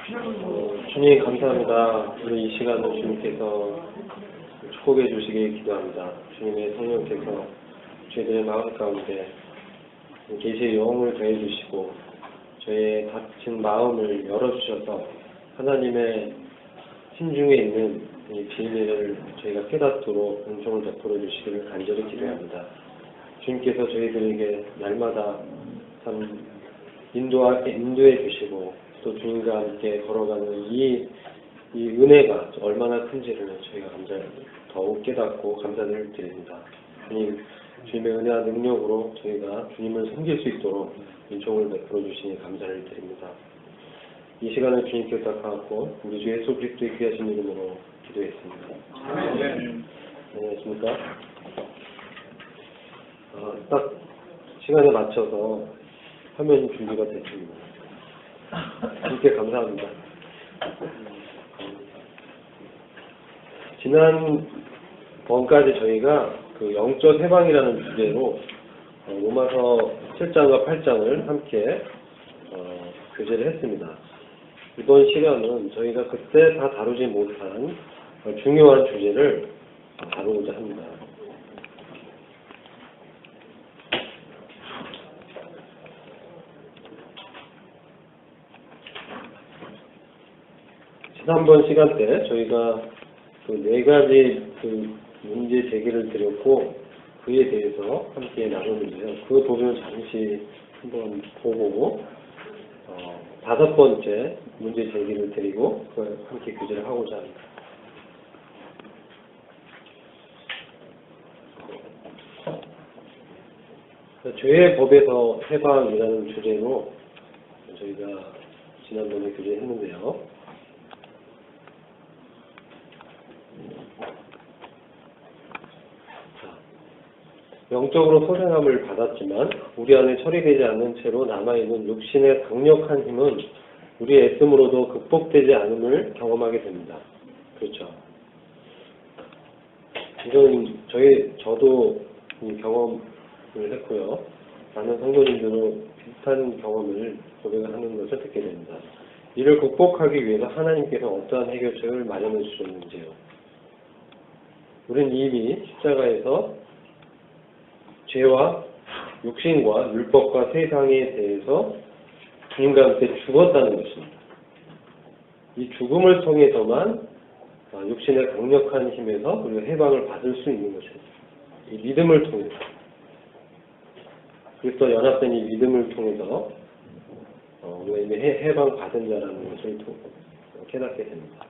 주님 감사합니다. 우리 이 시간을 주님께서 축복해 주시길 기도합니다. 주님의 성령께서 저희들의 마음 가운데 계시의 영을 더해 주시고 저희의 닫힌 마음을 열어주셔서 하나님의 심중에 있는 이 비밀을 저희가 깨닫도록 은총을 베풀어 주시기를 간절히 기도합니다. 주님께서 저희들에게 날마다 참 인도해 주시고 또 주님과 함께 걸어가는 이 은혜가 얼마나 큰지를 저희가 더욱 깨닫고 감사를 드립니다. 주님의 은혜와 능력으로 저희가 주님을 섬길 수 있도록 은총을 베풀어 주시니 감사를 드립니다. 이 시간을 주님께 부탁하고 우리 주 예수 그리스도의 귀하신 이름으로 기도했습니다. 안녕하십니까? 딱 시간에 맞춰서 화면 준비가 됐습니다. 주님께 감사합니다. 지난번까지 저희가 그 영적 해방이라는 주제로 로마서 7장과 8장을 함께 교제를 했습니다. 이번 시간은 저희가 그때 다 다루지 못한 중요한 주제를 다루고자 합니다. 지난번 시간 때 저희가 그 4가지 그 문제 제기를 드렸고 그에 대해서 함께 나누는데요. 그 부분을 잠시 한번 보고 5번째 문제 제기를 드리고 함께 교제를 하고자 합니다. 죄의 법에서 해방이라는 주제로 저희가 지난번에 교제했는데요. 영적으로 소생함을 받았지만 우리 안에 처리되지 않는 채로 남아있는 육신의 강력한 힘은 우리의 애씀으로도 극복되지 않음을 경험하게 됩니다. 그렇죠. 이건 저도 이 경험을 했고요. 많은 성도님들도 비슷한 경험을 고백하는 것을 듣게 됩니다. 이를 극복하기 위해서 하나님께서 어떠한 해결책을 마련해 주셨는지요. 우리는 이미 십자가에서 죄와 육신과 율법과 세상에 대해서 주님과 함께 죽었다는 것입니다. 이 죽음을 통해서만 육신의 강력한 힘에서 우리가 해방을 받을 수 있는 것입니다. 이 믿음을 통해서 그리스도와 연합된 이 믿음을 통해서 우리가 이미 해방받은 자라는 것을 깨닫게 됩니다.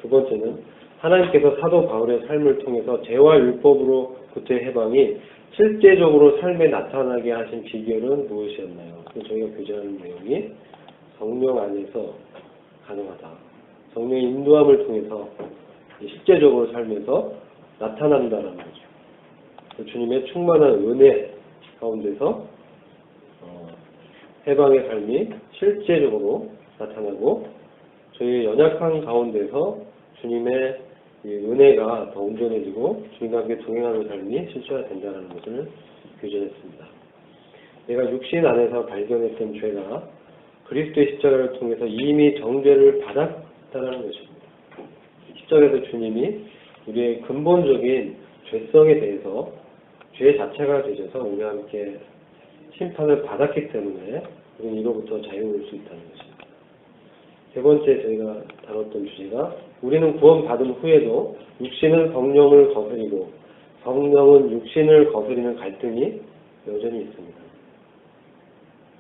두 번째는 하나님께서 사도 바울의 삶을 통해서 죄와 율법으로부터의 해방이 실제적으로 삶에 나타나게 하신 비결은 무엇이었나요? 저희가 교제하는 내용이 성령 안에서 가능하다. 성령의 인도함을 통해서 실제적으로 삶에서 나타난다는 거죠. 주님의 충만한 은혜 가운데서 해방의 삶이 실제적으로 나타나고 저희의 연약한 가운데서 주님의 은혜가 더 온전해지고 주님과 함께 동행하는 삶이 실체화된다는 것을 교제했습니다. 내가 육신 안에서 발견했던 죄가 그리스도의 십자가를 통해서 이미 정죄를 받았다는 것입니다. 십자가에서 주님이 우리의 근본적인 죄성에 대해서 죄 자체가 되셔서 우리와 함께 심판을 받았기 때문에 우리는 이로부터 자유로울 수 있다는 것입니다. 세 번째 저희가 다뤘던 주제가 우리는 구원받은 후에도 육신은 성령을 거스리고 성령은 육신을 거스리는 갈등이 여전히 있습니다.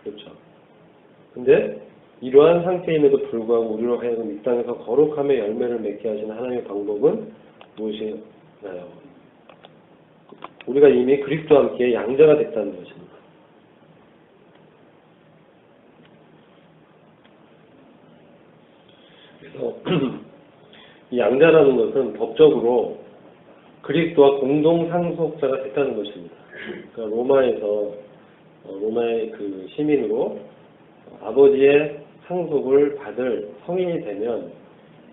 그렇죠. 근데 이러한 상태임에도 불구하고 우리로 하여금 이 땅에서 거룩함의 열매를 맺게 하시는 하나님의 방법은 무엇이나요? 우리가 이미 그리스도와 함께 양자가 됐다는 것입니다. 그래서 이 양자라는 것은 법적으로 그리스도와 공동 상속자가 됐다는 것입니다. 그러니까 로마의 그 시민으로 아버지의 상속을 받을 성인이 되면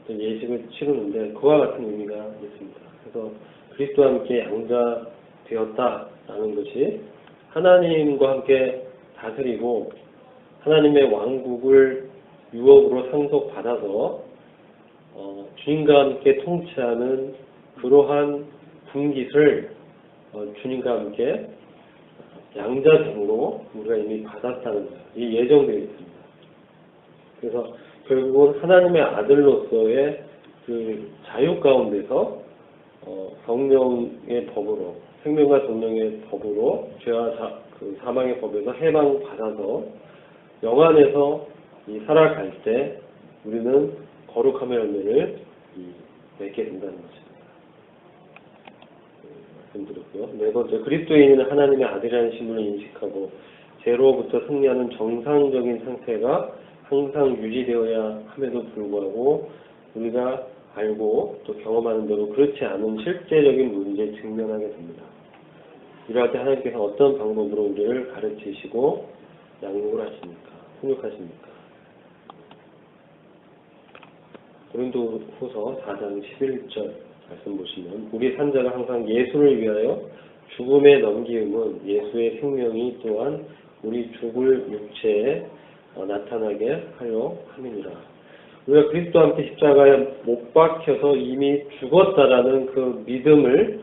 예식을 치르는데 그와 같은 의미가 있습니다. 그래서 그리스도와 함께 양자 되었다라는 것이 하나님과 함께 다스리고 하나님의 왕국을 유업으로 상속받아서 주님과 함께 통치하는 그러한 분깃을 주님과 함께 양자됨으로 우리가 이미 받았다는 거예요. 이 예정되어 있습니다. 그래서 결국은 하나님의 아들로서의 그 자유 가운데서 성령의 법으로, 생명과 성령의 법으로 죄와 사망의 법에서 해방받아서 영안에서 살아갈 때 우리는 거룩함의 열매를 맺게 된다는 것입니다. 말씀드렸고요. 네 번째, 그리스도인은 하나님의 아들이라는 신분을 인식하고 죄로부터 승리하는 정상적인 상태가 항상 유지되어야 함에도 불구하고 우리가 알고 또 경험하는 대로 그렇지 않은 실제적인 문제에 직면하게 됩니다. 이러할 때 하나님께서 어떤 방법으로 우리를 가르치시고 양육을 하십니까? 훈육하십니까? 고린도후서 4장 11절 말씀 보시면 우리 산자가 항상 예수를 위하여 죽음에 넘기움은 예수의 생명이 또한 우리 죽을 육체에 나타나게 하려 함이니라. 우리가 그리스도와 함께 십자가에 못 박혀서 이미 죽었다라는 그 믿음을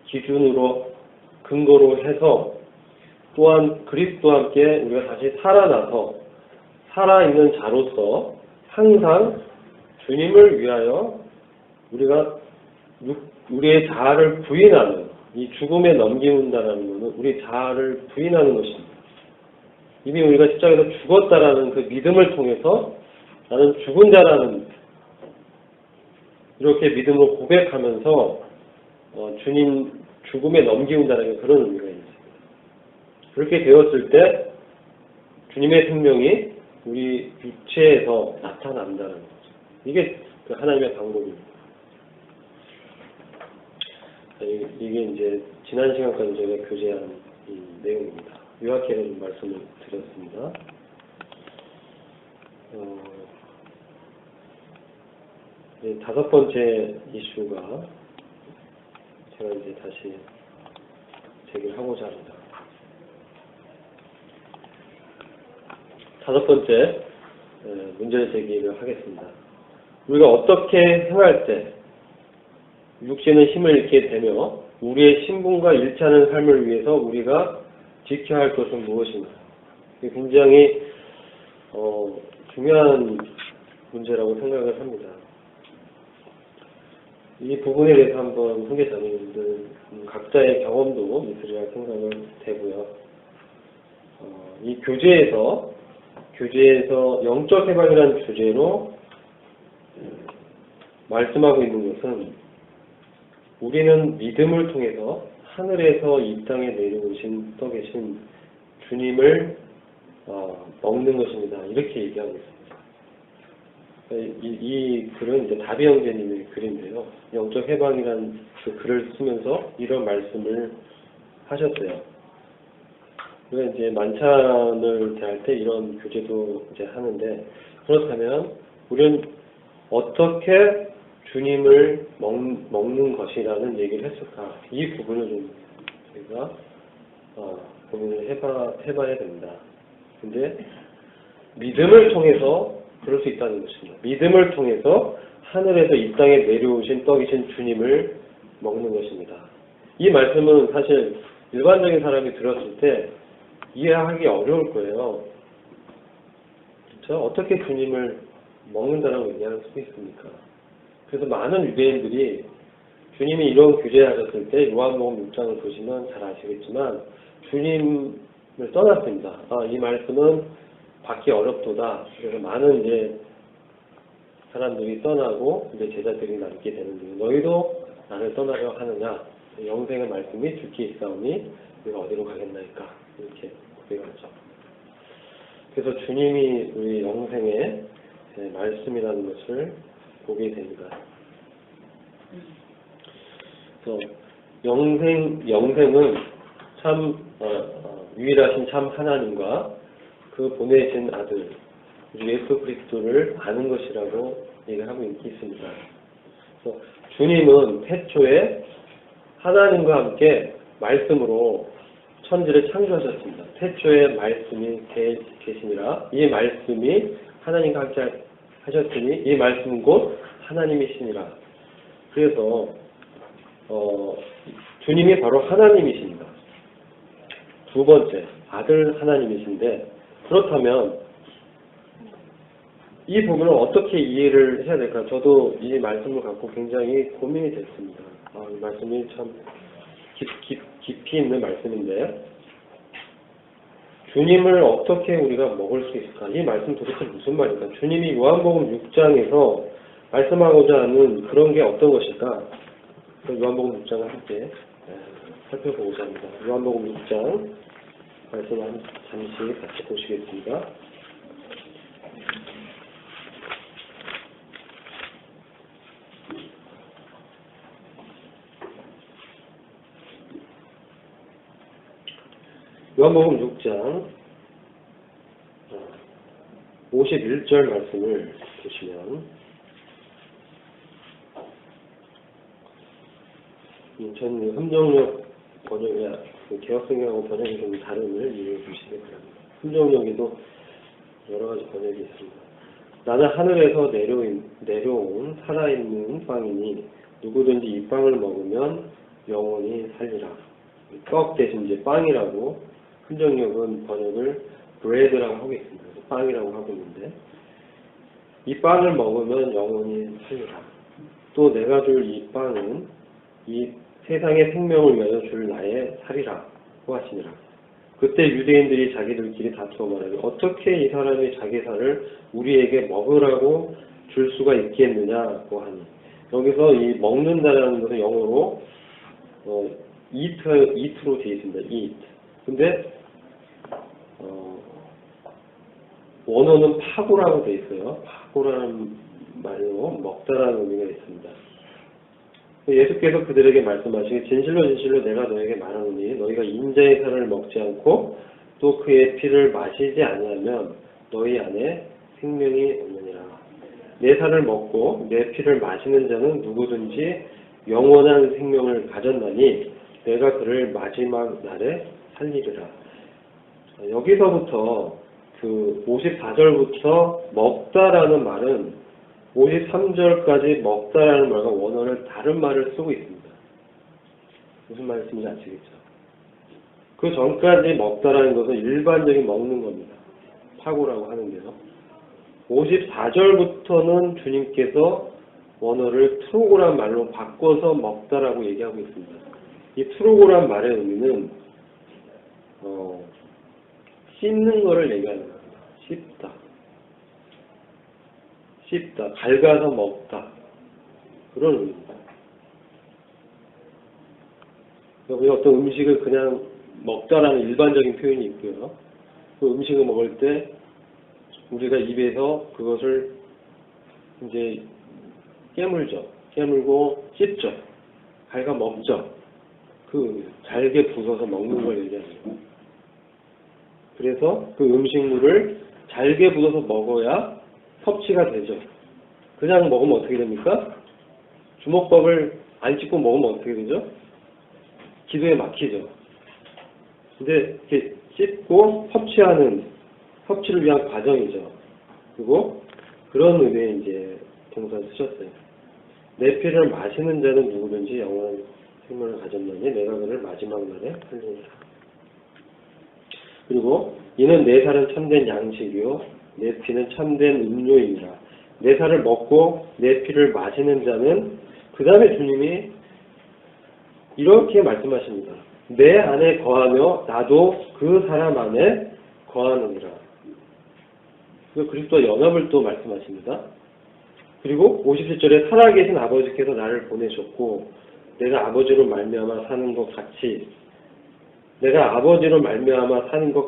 기준으로 근거로 해서 또한 그리스도와 함께 우리가 다시 살아나서 살아있는 자로서 항상 주님을 위하여 우리가 우리의 자아를 부인하는 이 죽음에 넘기는다라는 것은 우리 자아를 부인하는 것입니다. 이미 우리가 십자가에서 죽었다라는 그 믿음을 통해서 나는 죽은 자라는 이렇게 믿음으로 고백하면서 주님 죽음에 넘기운다는 그런 의미가 있습니다. 그렇게 되었을 때 주님의 생명이 우리 육체에서 나타난다는 거죠. 이게 그 하나님의 방법입니다. 이게 이제 지난 시간까지 저희가 교제한 이 내용입니다. 요약해서 좀 말씀을 드렸습니다. 다섯 번째 이슈가 제가 이제 다시 제기를 하고자 합니다. 다섯 번째 문제를 제기를 하겠습니다. 우리가 어떻게 행할 때 육신의 힘을 잃게 되며 우리의 신분과 일치하는 삶을 위해서 우리가 지켜야 할 것은 무엇인가? 이게 굉장히 중요한 문제라고 생각을 합니다. 이 부분에 대해서 한번 후계자님들 각자의 경험도 있으리라 생각을 되고요. 이 교재에서 영적 해방이라는 주제로 말씀하고 있는 것은 우리는 믿음을 통해서 하늘에서 이 땅에 내려오신 떠 계신 주님을 먹는 것입니다. 이렇게 얘기하고 있습니다. 이 글은 이제 다비 형제님의 글인데요. 영적 해방이라는 그 글을 쓰면서 이런 말씀을 하셨어요. 우리가 이제 만찬을 대할 때 이런 교제도 이제 하는데 그렇다면 우리는 어떻게 주님을 먹는 것이라는 얘기를 했을까? 이 부분을 좀 저희가 고민을 해봐야 됩니다. 근데 믿음을 통해서 그럴 수 있다는 것입니다. 믿음을 통해서 하늘에서 이 땅에 내려오신 떡이신 주님을 먹는 것입니다. 이 말씀은 사실 일반적인 사람이 들었을 때 이해하기 어려울 거예요. 그렇죠? 어떻게 주님을 먹는다라고 얘기할 수 있습니까? 그래서 많은 유대인들이 주님이 이런 규제하셨을 때 요한복음 6장을 보시면 잘 아시겠지만 주님을 떠났습니다. 이 말씀은 받기 어렵도다. 그래서 많은 이제 사람들이 떠나고 이제 제자들이 남게 되는데 너희도 나를 떠나려 하느냐? 영생의 말씀이 주께 있사오니 우리가 어디로 가겠나이까? 이렇게 고백하죠. 그래서 주님이 우리 영생의 말씀이라는 것을 보게 됩니다. 그래서 영생은 참 유일하신 참 하나님과 그 보내신 아들 우리 예수 그리스도를 아는 것이라고 얘기하고 있습니다. 그래서 주님은 태초에 하나님과 함께 말씀으로 천지를 창조하셨습니다. 태초에 말씀이 계시니라 이 말씀이 하나님과 함께 하셨으니 이 말씀은 곧 하나님이시니라. 그래서 주님이 바로 하나님이십니다. 두 번째, 아들 하나님이신데, 그렇다면 이 부분을 어떻게 이해를 해야 될까? 저도 이 말씀을 갖고 굉장히 고민이 됐습니다. 이 말씀이 참 깊이 있는 말씀인데, 주님을 어떻게 우리가 먹을 수 있을까? 이 말씀 도대체 무슨 말일까? 주님이 요한복음 6장에서 말씀하고자 하는 그런 게 어떤 것일까? 요한복음 6장을 함께 살펴보고자 합니다. 요한복음 6장 말씀을 잠시 같이 보시겠습니다. 요한복음 6장 51절 말씀을 보시면, 전 함정역 번역이야, 개혁성경하고 번역이 좀 다름을 이해해 주시기 바랍니다. 함정역에도 여러 가지 번역이 있습니다. 나는 하늘에서 내려온 살아있는 빵이니 누구든지 이 빵을 먹으면 영원히 살리라. 떡 대신 이제 빵이라고, 함정역은 번역을 브레드라고 하고 있습니다. 빵이라고 하고 있는데, 이 빵을 먹으면 영원히 살리라. 또 내가 줄 이 빵은 이 세상의 생명을 위하여 줄 나의 살이라고 하시니라. 그때 유대인들이 자기들끼리 다투어 말하되 어떻게 이 사람이 자기 살을 우리에게 먹으라고 줄 수가 있겠느냐고 하니, 여기서 이 먹는다라는 것은 영어로 eat로 되어 있습니다. eat. 근데 원어는 파고라고 되어 있어요. 파고라는 말로 먹다라는 의미가 있습니다. 예수께서 그들에게 말씀하시기 진실로 진실로 내가 너에게 말하노니 너희가 인자의 살을 먹지 않고 또 그의 피를 마시지 아니하면 너희 안에 생명이 없느니라. 내 살을 먹고 내 피를 마시는 자는 누구든지 영원한 생명을 가졌나니 내가 그를 마지막 날에 살리리라. 여기서부터 그 54절부터 먹다라는 말은 53절까지 먹다라는 말과 원어를 다른 말을 쓰고 있습니다. 무슨 말씀인지 아시겠죠? 그 전까지 먹다라는 것은 일반적인 먹는 겁니다. 파고라고 하는데요. 54절부터는 주님께서 원어를 트로고란 말로 바꿔서 먹다라고 얘기하고 있습니다. 이 트로고란 말의 의미는 씹는 거를 얘기하는 겁니다. 씹다, 갉아서 먹다, 그런 의미입니다. 여기 어떤 음식을 그냥 먹다라는 일반적인 표현이 있고요. 그 음식을 먹을 때 우리가 입에서 그것을 이제 깨물고 씹죠. 갉아 먹죠. 그 잘게 부숴서 먹는 걸 얘기하는 거예요. 그래서 그 음식물을 잘게 부숴서 먹어야 섭취가 되죠. 그냥 먹으면 어떻게 됩니까? 주먹밥을 안 씹고 먹으면 어떻게 되죠? 기도에 막히죠. 근데 이렇게 씹고 섭취를 위한 과정이죠. 그리고 그런 의미의 이제 동사를 쓰셨어요. 내 피를 마시는 자는 누구든지 영원한 생명을 가졌나니 내가 그를 마지막 날에 살리리라. 그리고 이는 내 살은 참된 양식이요 내 피는 참된 음료이니라. 내 살을 먹고 내 피를 마시는 자는, 그 다음에 주님이 이렇게 말씀하십니다. 내 안에 거하며 나도 그 사람 안에 거하느니라. 그리스도와 연합을 또 말씀하십니다. 그리고 57절에 살아계신 아버지께서 나를 보내셨고 내가 아버지로 말미암아 사는 것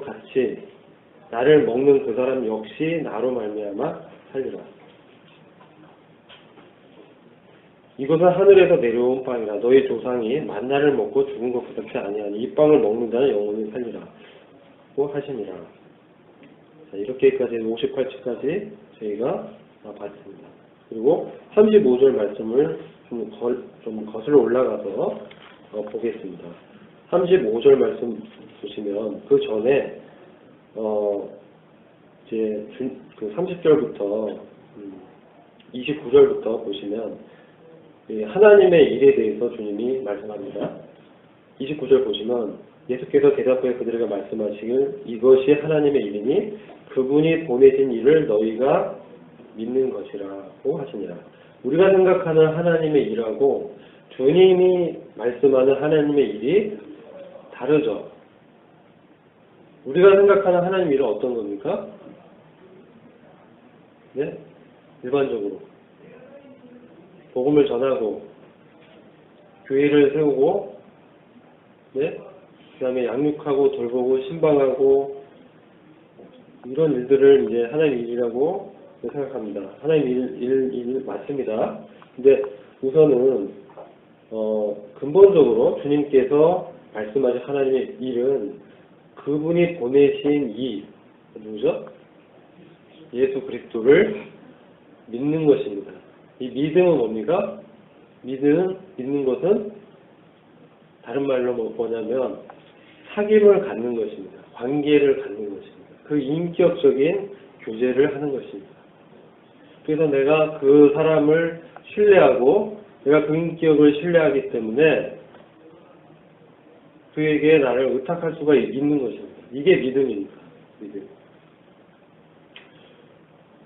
같이 나를 먹는 그 사람 역시 나로 말미암아 살리라. 이것은 하늘에서 내려온 빵이라. 너희 조상이 만나를 먹고 죽은 것 그렇게 아니하니 이 빵을 먹는 자는 영원히 살리라고 하시니라. 자, 이렇게까지 58절까지 저희가 봤습니다. 그리고 35절 말씀을 좀 거슬러 올라가서 보겠습니다. 35절 말씀 보시면 그 전에 이제 그 30절부터 29절부터 보시면 하나님의 일에 대해서 주님이 말씀합니다. 29절 보시면 예수께서 대답하여 그들에게 말씀하시길 이것이 하나님의 일이니 그분이 보내신 일을 너희가 믿는 것이라고 하시니라. 우리가 생각하는 하나님의 일하고 주님이 말씀하는 하나님의 일이 다르죠. 우리가 생각하는 하나님의 일은 어떤 겁니까? 네? 일반적으로 복음을 전하고 교회를 세우고 네? 그 다음에 양육하고 돌보고 신방하고 이런 일들을 이제 하나님의 일이라고 생각합니다. 하나님의 일 맞습니다. 근데 우선은 근본적으로 주님께서 말씀하신 하나님의 일은 그분이 보내신 누구죠? 예수 그리스도를 믿는 것입니다. 이 믿음은 뭡니까? 믿는 것은 다른 말로 뭐냐면 사귐을 갖는 것입니다. 관계를 갖는 것입니다. 그 인격적인 교제를 하는 것입니다. 그래서 내가 그 사람을 신뢰하고 내가 그 인격을 신뢰하기 때문에 그에게 나를 의탁할 수가 있는 것입니다. 이게 믿음입니다. 믿음.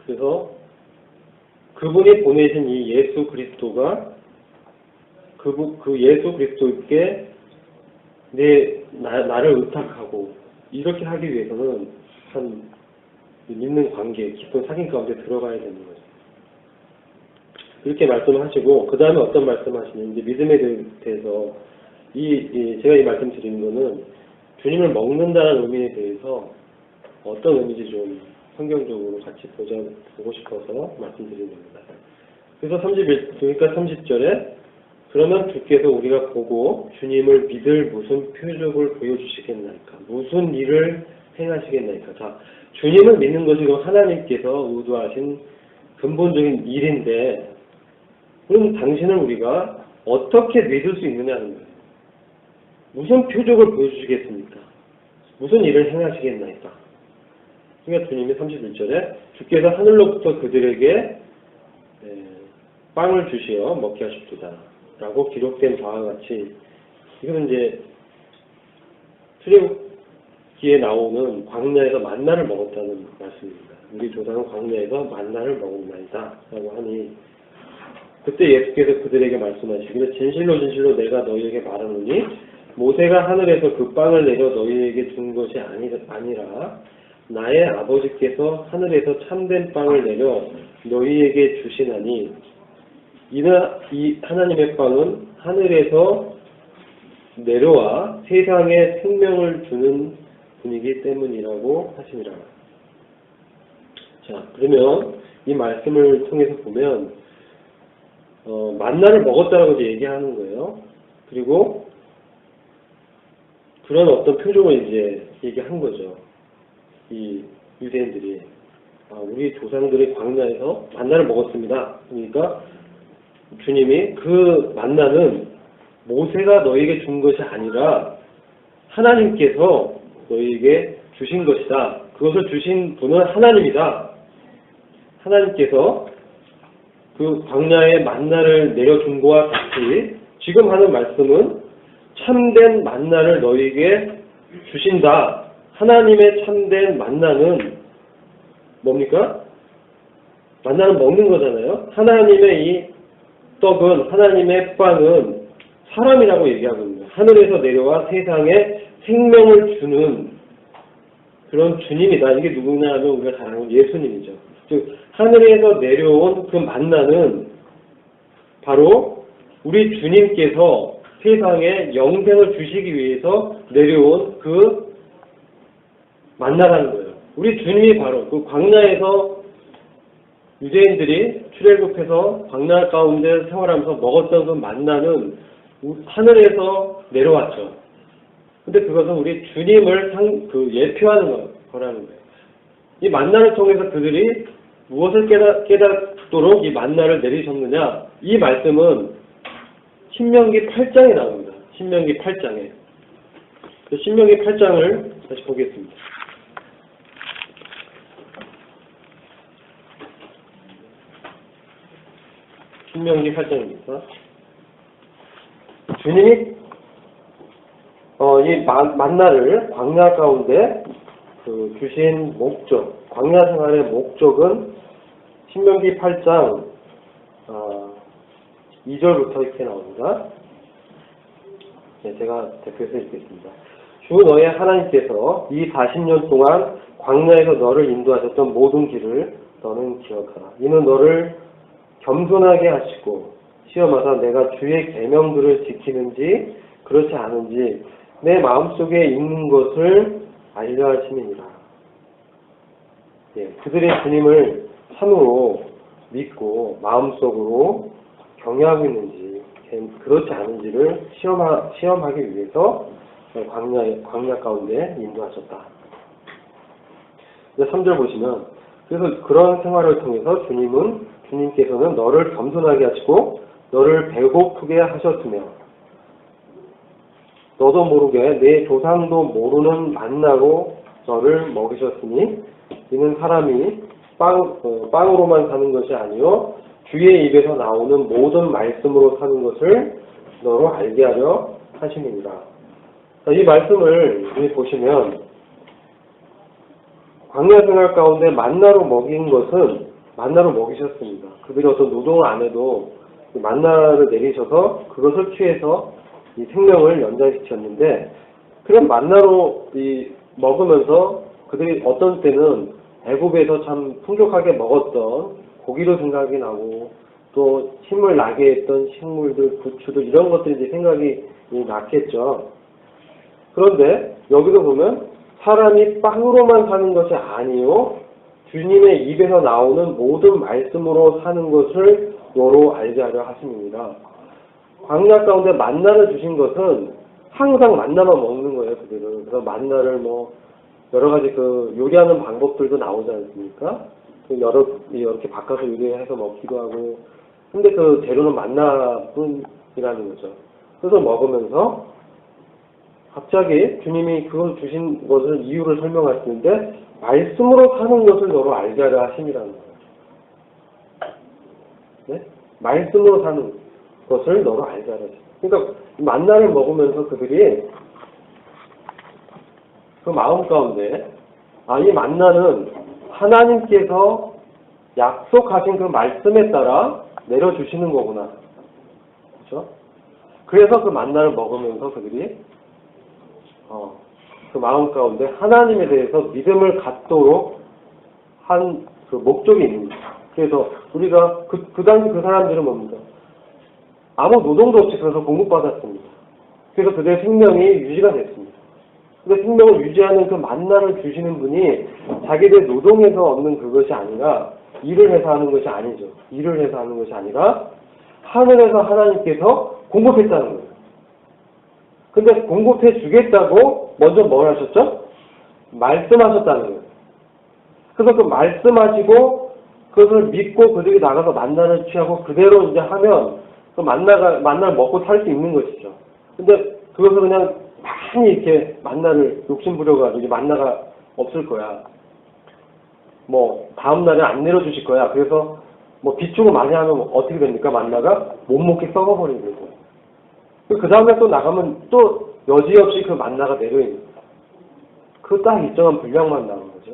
그래서 그분이 보내신 이 예수 그리스도가 그 예수 그리스도께 나를 의탁하고 이렇게 하기 위해서는 한 믿는 관계, 깊은 사귐 가운데 들어가야 되는 거죠. 이렇게 말씀하시고 그 다음에 어떤 말씀하시는지 믿음에 대해서 제가 이 말씀 드리는 거는 주님을 먹는다는 의미에 대해서 어떤 의미인지 좀 성경적으로 같이 보고 싶어서 말씀드리는 겁니다. 그래서 30절에 그러면 주께서 우리가 보고 주님을 믿을 무슨 표적을 보여주시겠나이까? 무슨 일을 행하시겠나이까? 자, 주님을 믿는 것이 하나님께서 의도하신 근본적인 일인데 그럼 당신을 우리가 어떻게 믿을 수 있느냐는 거예요. 무슨 표적을 보여주시겠습니까? 무슨 일을 행하시겠나이까? 그러니까 주님이 31절에 주께서 하늘로부터 그들에게 빵을 주시어 먹게 하십시다 라고 기록된 바와 같이 이건 이제 출애굽기에 나오는 광야에서 만나를 먹었다는 말씀입니다. 우리 조상은 광야에서 만나를 먹었나이다 라고 하니 그때 예수께서 그들에게 말씀하시기를 진실로 진실로 내가 너희에게 말하노니 모세가 하늘에서 그 빵을 내려 너희에게 준 것이 아니라 나의 아버지께서 하늘에서 참된 빵을 내려 너희에게 주시나니 이는 이 하나님의 빵은 하늘에서 내려와 세상에 생명을 주는 분이기 때문이라고 하시니라. 자, 그러면 이 말씀을 통해서 보면 만나를 먹었다라고 이제 얘기하는 거예요. 그리고 그런 어떤 표정을 이제 얘기한 거죠. 이 유대인들이 우리 조상들이 광야에서 만나를 먹었습니다. 그러니까 주님이 그 만나는 모세가 너에게 준 것이 아니라 하나님께서 너에게 주신 것이다. 그것을 주신 분은 하나님이다. 하나님께서 그 광야에 만나를 내려준 것과 같이 지금 하는 말씀은 참된 만나를 너에게 주신다. 하나님의 참된 만나는 뭡니까? 만나는 먹는 거잖아요. 하나님의 이 떡은, 하나님의 빵은 사람이라고 얘기하거든요. 하늘에서 내려와 세상에 생명을 주는 그런 주님이다. 이게 누구냐 하면 우리가 잘 아는 예수님이죠. 즉 하늘에서 내려온 그 만나는 바로 우리 주님께서 세상에 영생을 주시기 위해서 내려온 그 만나라는 거예요. 우리 주님이 바로 그 광야에서 유대인들이 출애굽해서 광야 가운데 생활하면서 먹었던 그 만나는 하늘에서 내려왔죠. 근데 그것은 우리 주님을 예표하는 거라는 거예요. 이 만나를 통해서 그들이 무엇을 깨닫도록 이 만나를 내리셨느냐? 이 말씀은 신명기 8장에 나옵니다. 신명기 8장에. 그 신명기 8장을 다시 보겠습니다. 신명기 8장입니다. 주님이 이 만나를 광야 가운데 주신 목적, 광야 생활의 목적은 신명기 8장 2절부터 이렇게 나옵니다. 네, 제가 대표해서 읽겠습니다. 주 너의 하나님께서 이 40년 동안 광야에서 너를 인도하셨던 모든 길을 너는 기억하라. 이는 너를 겸손하게 하시고 시험하사 내가 주의 계명들을 지키는지 그렇지 않은지 내 마음속에 있는 것을 알려 하심이니라. 예, 그들의 주님을 참으로 믿고 마음속으로 경외하고 있는지 그렇지 않은지를 시험하기 위해서 광야 가운데 인도하셨다. 3절 보시면 그래서 그런 생활을 통해서 주님께서는 너를 겸손하게 하시고 너를 배고프게 하셨으며 너도 모르게 내 조상도 모르는 만나로 너를 먹이셨으니 이는 사람이 빵으로만 사는 것이 아니요 주의 입에서 나오는 모든 말씀으로 사는 것을 너로 알게 하려 하심이니라. 이 말씀을 여기 보시면 광야 생활 가운데 만나로 먹인 것은 만나로 먹이셨습니다. 그들이 어떤 노동을 안 해도 만나를 내리셔서 그것을 취해서 이 생명을 연장시켰는데 그런 만나로 먹으면서 그들이 어떤 때는 애굽에서 참 풍족하게 먹었던 고기도 생각이 나고 또 힘을 나게 했던 식물들, 부추들 이런 것들이 이제 생각이 났겠죠. 그런데 여기도 보면 사람이 빵으로만 사는 것이 아니요 주님의 입에서 나오는 모든 말씀으로 사는 것을 너로 알게 하려 하심입니다. 광야 가운데 만나를 주신 것은 항상 만나만 먹는 거예요, 그들은. 그래서 만나를 여러 가지 요리하는 방법들도 나오지 않습니까? 이렇게 바꿔서 요리해서 먹기도 하고. 근데 그 재료는 만나뿐이라는 거죠. 그래서 먹으면서 갑자기 주님이 그걸 주신 것을 이유를 설명하시는데 말씀으로 사는 것을 너로 알게 하려 하심이라는 거예요. 네? 말씀으로 사는 것을 너로 알게 하려 하심. 그러니까 만나를 먹으면서 그들이 그 마음 가운데 이 만나는 하나님께서 약속하신 그 말씀에 따라 내려주시는 거구나. 그렇죠? 그래서 그 만나를 먹으면서 그들이 그 마음 가운데 하나님에 대해서 믿음을 갖도록 한 그 목적이 있습니다. 그래서 우리가 그 당시 그 사람들은 뭡니까? 아무 노동도 없이 그래서 공급받았습니다. 그래서 그들의 생명이 유지가 됐습니다. 근데 생명을 유지하는 그 만나를 주시는 분이 자기들 노동에서 얻는 그것이 아니라 일을 해서 하는 것이 아니죠. 일을 해서 하는 것이 아니라 하늘에서 하나님께서 공급했다는 거예요. 근데 공급해 주겠다고 먼저 뭘 하셨죠? 말씀하셨다는 거예요. 그래서 그 말씀하시고 그것을 믿고 그들이 나가서 만나를 취하고 그대로 이제 하면 그 만나를 먹고 살 수 있는 것이죠. 근데 그것을 그냥 많이 이렇게 만나를 욕심부려가지고 이제 만나가 없을 거야. 다음 날에 안 내려주실 거야. 그래서 비축을 많이 하면 어떻게 됩니까? 만나가 못 먹게 썩어버리는 거예요. 그 다음에 또 나가면 또 여지없이 그 만나가 내려있는 거예요. 그 딱 일정한 분량만 나오는 거죠.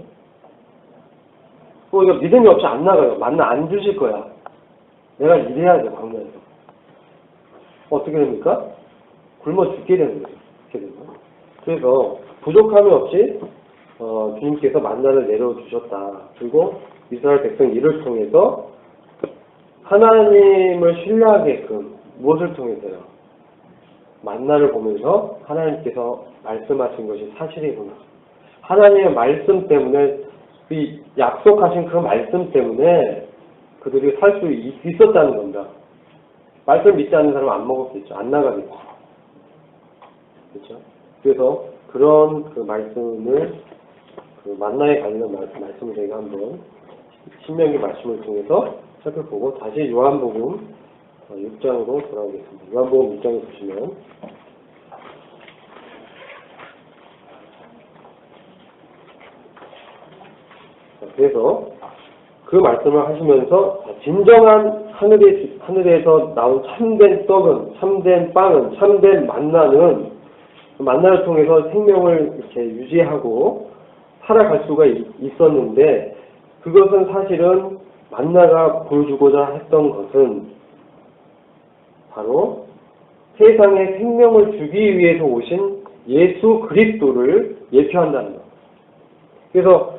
이거 믿음이 없이 안 나가요. 만나 안 주실 거야. 내가 일해야 돼, 광야에서. 어떻게 됩니까? 굶어 죽게 되는 거죠. 그래서 부족함이 없이 주님께서 만나를 내려주셨다. 그리고 이스라엘 백성 이를 통해서 하나님을 신뢰하게끔 무엇을 통해서요? 만나를 보면서 하나님께서 말씀하신 것이 사실이구나. 하나님의 말씀 때문에 이 약속하신 그 말씀 때문에 그들이 살 수 있었다는 겁니다. 말씀 믿지 않는 사람은 안 먹었겠죠. 안 나가겠죠. 그렇죠? 그래서 그런 그 말씀을 만나에 관련 말씀을 저희가 한번 신명기 말씀을 통해서 살펴보고 다시 요한복음 6장으로 돌아오겠습니다. 요한복음 6장에 보시면 그래서 그 말씀을 하시면서 진정한 하늘에서 나온 참된 떡은, 참된 빵은, 참된 만나는 만나를 통해서 생명을 이렇게 유지하고 살아갈 수가 있었는데 그것은 사실은 만나가 보여주고자 했던 것은 바로 세상에 생명을 주기 위해서 오신 예수 그리스도를 예표한다는 것. 그래서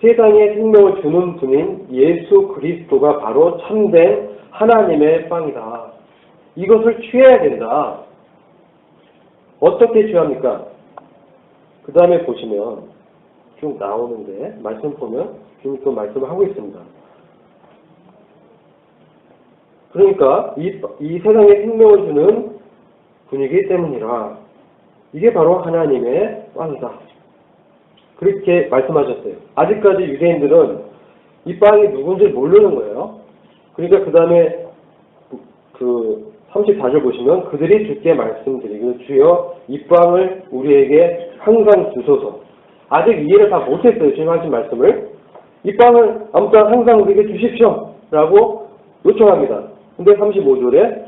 세상에 생명을 주는 분인 예수 그리스도가 바로 참된 하나님의 빵이다. 이것을 취해야 된다. 어떻게 취합니까? 그 다음에 보시면 쭉 나오는데 말씀 보면 주님 또 말씀을 하고 있습니다. 그러니까 이 세상에 생명을 주는 분이기 때문이라 이게 바로 하나님의 빵이다. 그렇게 말씀하셨어요. 아직까지 유대인들은 이 빵이 누군지 모르는 거예요. 그러니까 그 다음에 그 34절 보시면 그들이 주께 말씀드리기를 주여 이 빵을 우리에게 항상 주소서. 아직 이해를 다 못했어요. 주님 하신 말씀을. 이 빵을 아무튼 항상 우리에게 주십시오. 라고 요청합니다. 근데 35절에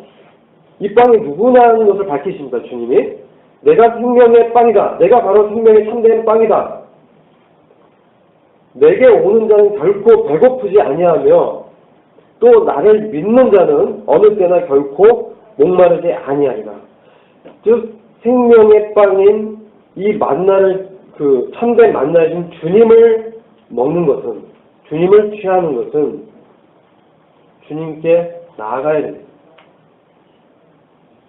이 빵이 누구냐는 것을 밝히십니다. 주님이. 내가 생명의 빵이다. 내가 바로 생명의 참된 빵이다. 내게 오는 자는 결코 배고프지 아니하며 또 나를 믿는 자는 어느 때나 결코 목마르지 아니하리라. 즉 생명의 빵인 이 만나를 그 참된 만나신 주님을 먹는 것은 주님을 취하는 것은 주님께 나아가야 됩니다.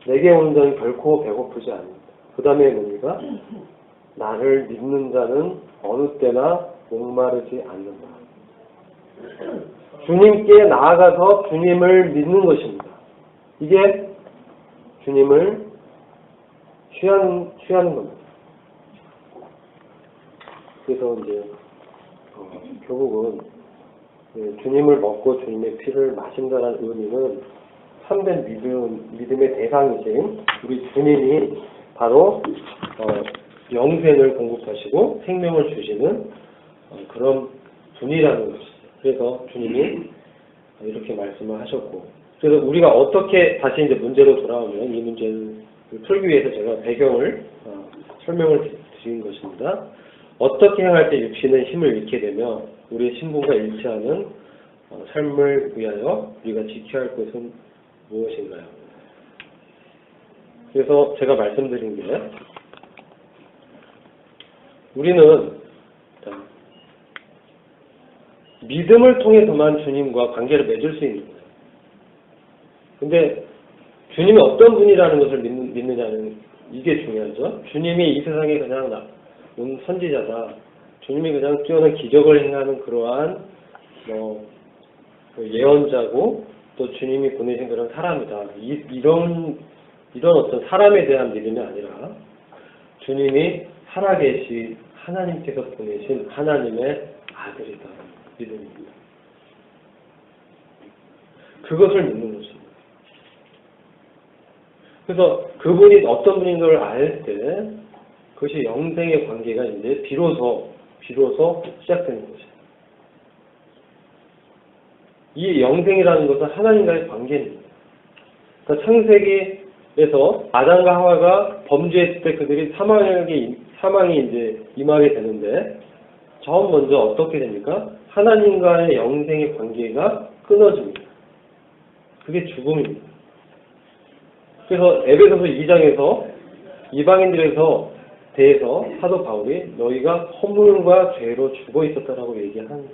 내게 오는 자는 결코 배고프지 않는다. 그 다음에 뭡니까? 나를 믿는 자는 어느 때나 목마르지 않는다. 주님께 나아가서 주님을 믿는 것입니다. 이게 주님을 취하는 겁니다. 그래서 이제 결국은 주님을 먹고 주님의 피를 마신다는 의미는 참된 믿음의 대상이신 우리 주님이 바로 영생을 공급하시고 생명을 주시는 그런 분이라는 것이죠. 그래서 주님이 이렇게 말씀을 하셨고, 그래서 우리가 어떻게 다시 이제 문제로 돌아오면 이 문제를 풀기 위해서 제가 배경을 설명을 드린 것입니다. 어떻게 행할 때 육신의 힘을 잃게 되며 우리의 신분과 일치하는 삶을 위하여 우리가 지켜야 할 것은 무엇인가요? 그래서 제가 말씀드린 게 우리는 믿음을 통해서만 주님과 관계를 맺을 수 있는 거예요. 근데 주님이 어떤 분이라는 것을 믿느냐는 이게 중요하죠. 주님이 이 세상에 그냥 온 선지자다. 주님이 그냥 뛰어난 기적을 행하는 그러한 예언자고 또 주님이 보내신 그런 사람이다. 이런 어떤 사람에 대한 믿음이 아니라 주님이 살아계신 하나님께서 보내신 하나님의 아들이다. 믿음입니다. 그것을 믿는 것입니다. 그래서 그분이 어떤 분인 걸 알 때 그것이 영생의 관계가 이제 비로소 시작되는 것이에요. 이 영생이라는 것은 하나님과의 관계입니다. 그러니까 창세기에서 아담과 하와가 범죄했을 때 그들이 사망이 이제 임하게 되는데 처음 먼저 어떻게 됩니까? 하나님과의 영생의 관계가 끊어집니다. 그게 죽음입니다. 그래서 에베소서 2장에서 이방인들에서 대해서 사도 바울이 너희가 허물과 죄로 죽어 있었다라고 얘기하는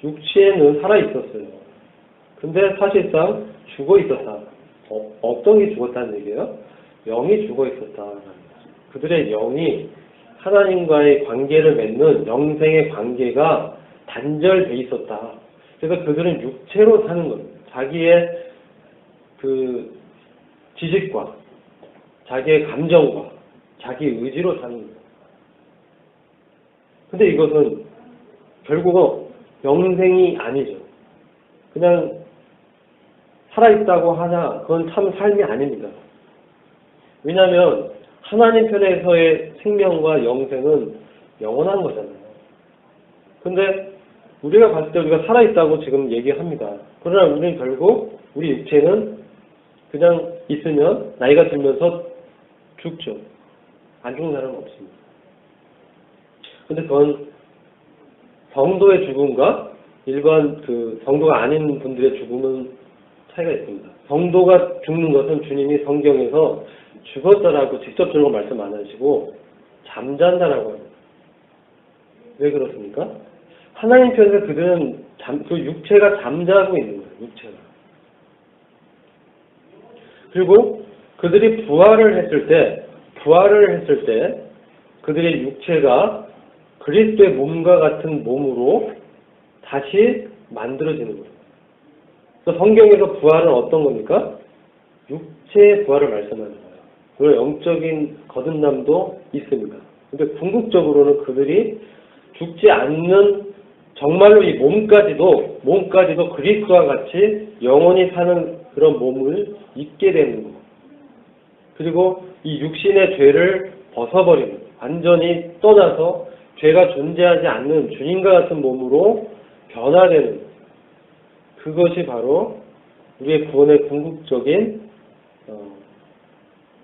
육체는 살아 있었어요. 근데 사실상 죽어 있었다. 어떤 게 죽었다는 얘기예요? 영이 죽어 있었다라는 거죠. 그들의 영이 하나님과의 관계를 맺는 영생의 관계가 단절돼 있었다. 그래서 그들은 육체로 사는 겁니다. 자기의 그 지식과 자기의 감정과 자기 의지로 사는 거예요. 근데 이것은 결국은 영생이 아니죠. 그냥 살아있다고 하냐, 그건 참 삶이 아닙니다. 왜냐하면 하나님 편에서의 생명과 영생은 영원한 거잖아요. 근데 우리가 봤을 때 우리가 살아있다고 지금 얘기합니다. 그러나 우리는 결국 우리 육체는 그냥 있으면 나이가 들면서 죽죠. 안 죽는 사람은 없습니다. 근데 그건 성도의 죽음과 일반 그 성도가 아닌 분들의 죽음은 차이가 있습니다. 성도가 죽는 것은 주님이 성경에서 죽었다라고 직접적으로 말씀 안 하시고 잠잔다라고 합니다. 왜 그렇습니까? 하나님 편에서 그들은 그 육체가 잠자고 있는 거예요. 육체가. 그리고 그들이 부활을 했을 때 그들의 육체가 그리스도의 몸과 같은 몸으로 다시 만들어지는 거예요. 그래서 성경에서 부활은 어떤 겁니까? 육체의 부활을 말씀하는 거예요. 그리고 영적인 거듭남도 있습니다. 근데 궁극적으로는 그들이 죽지 않는 정말로 이 몸까지도 그리스도와 같이 영원히 사는 그런 몸을 입게 되는 거. 그리고 이 육신의 죄를 벗어버리는, 완전히 떠나서 죄가 존재하지 않는 주님과 같은 몸으로 변화되는, 그것이 바로 우리의 구원의 궁극적인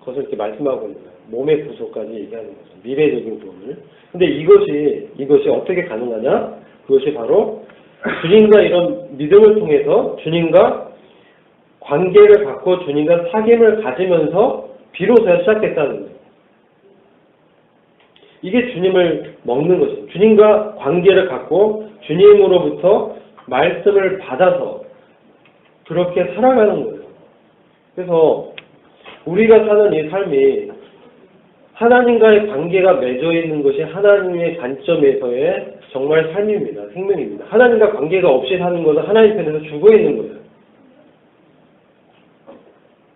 것을 이렇게 말씀하고 있는 거예요. 몸의 구속까지 얘기하는 거죠. 미래적인 구원을. 근데 이것이 어떻게 가능하냐? 그것이 바로 주님과 이런 믿음을 통해서 주님과 관계를 갖고 주님과 사귐을 가지면서 비로소 시작됐다는 거예요. 이게 주님을 먹는 것입니다. 주님과 관계를 갖고 주님으로부터 말씀을 받아서 그렇게 살아가는 거예요. 그래서 우리가 사는 이 삶이 하나님과의 관계가 맺어 있는 것이 하나님의 관점에서의 정말 삶입니다. 생명입니다. 하나님과 관계가 없이 사는 것은 하나님 편에서 죽어 있는 거예요.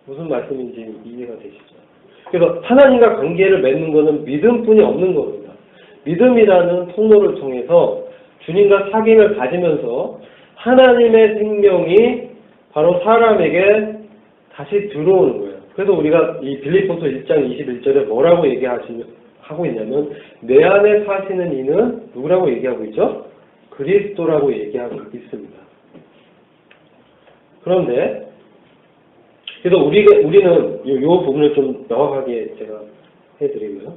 무슨 말씀인지 이해가 되시죠? 그래서 하나님과 관계를 맺는 것은 믿음뿐이 없는 겁니다. 믿음이라는 통로를 통해서 주님과 사귐을 가지면서 하나님의 생명이 바로 사람에게 다시 들어오는 거예요. 그래서 우리가 이 빌립보서 1장 21절에 뭐라고 하고 있냐면 내 안에 사시는 이는 누구라고 얘기하고 있죠? 그리스도라고 얘기하고 있습니다. 그런데 그래서 우리는 이 부분을 좀 명확하게 제가 해드리고요.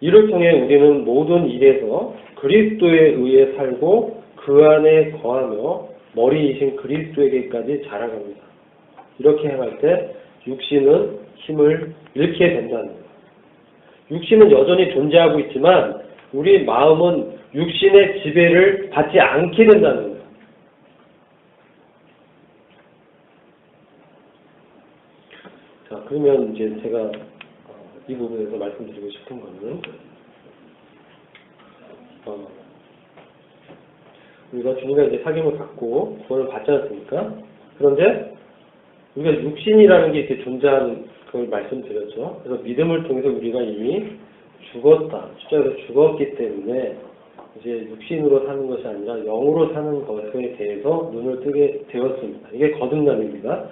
이를 통해 우리는 모든 일에서 그리스도에 의해 살고 그 안에 거하며 머리이신 그리스도에게까지 자라갑니다. 이렇게 행할 때 육신은 힘을 잃게 된다는 거예요. 육신은 여전히 존재하고 있지만 우리 마음은 육신의 지배를 받지 않게 된다는 거예요. 자, 그러면 이제 제가 이 부분에서 말씀드리고 싶은 거는 우리가 주님과 이제 사귐을 갖고 구원을 받지 않습니까? 그런데 우리가 육신이라는 게 이렇게 존재하는 그걸 말씀드렸죠. 그래서 믿음을 통해서 우리가 이미 죽었다. 십자가에서 죽었기 때문에 이제 육신으로 사는 것이 아니라 영으로 사는 것에 대해서 눈을 뜨게 되었습니다. 이게 거듭남입니다.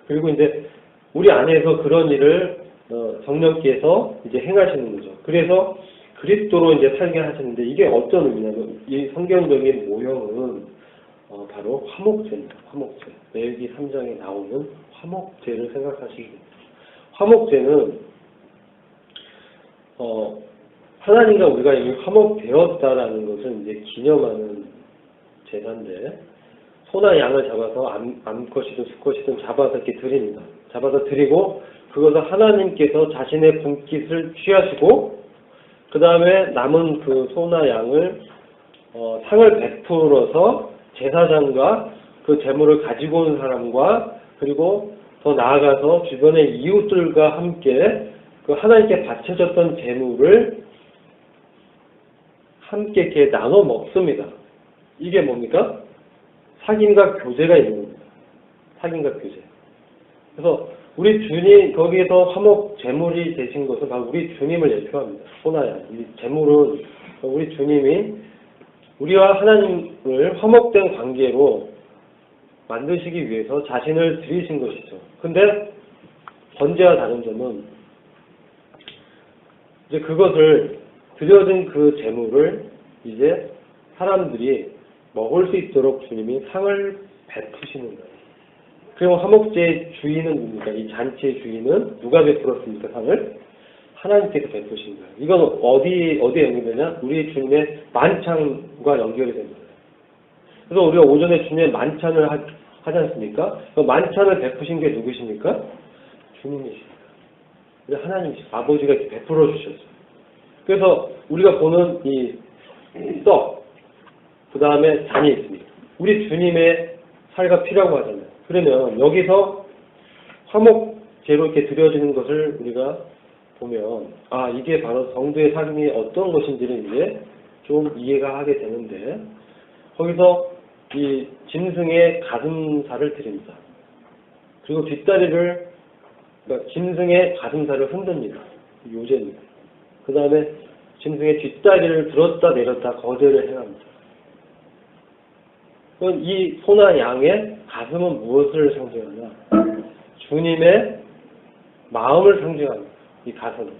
그리고 이제 우리 안에서 그런 일을 성령께서 이제 행하시는 거죠. 그래서 그리스도로 이제 살게 하시는데 이게 어떤 의미냐면 이 성경적인 모형은 바로 화목제입니다. 화목제. 레위기 3장에 나오는 화목제를 생각하시면 됩니다. 화목제는 하나님과 우리가 이미 화목되었다라는 것을 이제 기념하는 제사인데 소나 양을 잡아서 암컷이든 수컷이든 잡아서 이렇게 드립니다. 잡아서 드리고 그것을 하나님께서 자신의 분깃을 취하시고 그 다음에 남은 그 소나 양을 상을 베풀어서 제사장과 그 제물을 가지고 온 사람과 그리고 더 나아가서 주변의 이웃들과 함께 그 하나님께 바쳐졌던 제물을 함께 이렇게 나눠 먹습니다. 이게 뭡니까? 사귐과 교제가 있는 겁니다. 사귐과 교제. 그래서 우리 주님 거기에서 화목 제물이 되신 것은 바로 우리 주님을 대표합니다. 소나야. 이 제물은 우리 주님이 우리와 하나님을 화목된 관계로 만드시기 위해서 자신을 드리신 것이죠. 근데 번제와 다른 점은 이제 그것을 드려진 그 제물을 이제 사람들이 먹을 수 있도록 주님이 상을 베푸시는 거예요. 그리고 화목제의 주인은 뭡니까? 이 잔치의 주인은 누가 베풀었습니까? 상을? 하나님께서 베푸신 거예요. 이건 어디에 연결되냐? 우리 주님의 만찬과 연결이 됩니다. 그래서 우리가 오전에 주님의 만찬을 하지 않습니까? 그 만찬을 베푸신 게 누구십니까? 주님이십니다. 하나님이십니다. 아버지가 이렇게 베풀어 주셨어요. 그래서 우리가 보는 이 떡, 그 다음에 잔이 있습니다. 우리 주님의 살가 필요하고 하잖아요. 그러면 여기서 화목제로 이렇게 드려지는 것을 우리가 보면 이게 바로 성도의 삶이 어떤 것인지를 이제 좀 이해가 하게 되는데 거기서 이 짐승의 가슴살을 드립니다. 그리고 뒷다리를 그러니까 짐승의 가슴살을 흔듭니다. 요제입니다. 그 다음에 짐승의 뒷다리를 들었다 내렸다 거대를 행합니다. 그럼 이 소나 양의 가슴은 무엇을 상징하냐? 주님의 마음을 상징합니다. 이 가슴은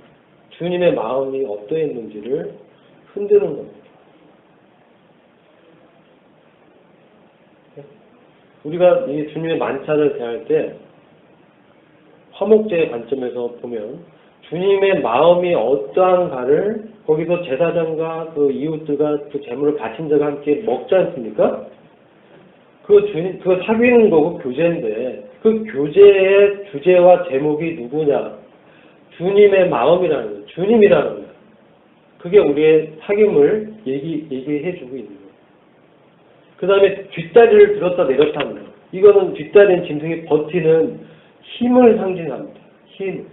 주님의 마음이 어떠했는지를 흔드는 겁니다. 우리가 이 주님의 만찬을 대할 때 화목제의 관점에서 보면 주님의 마음이 어떠한가를 거기서 제사장과 그 이웃들과 그 제물을 바친 자가 함께 먹지 않습니까? 그거 사귀는 거고 교제인데 그 교제의 주제와 제목이 누구냐? 주님의 마음이라는 거예요. 주님이라는 거예요. 그게 우리의 사귐을 얘기해 주고 있는 거예요. 그 다음에 뒷다리를 들었다 내렸다 합니다. 이거는 뒷다리는 짐승이 버티는 힘을 상징합니다. 힘.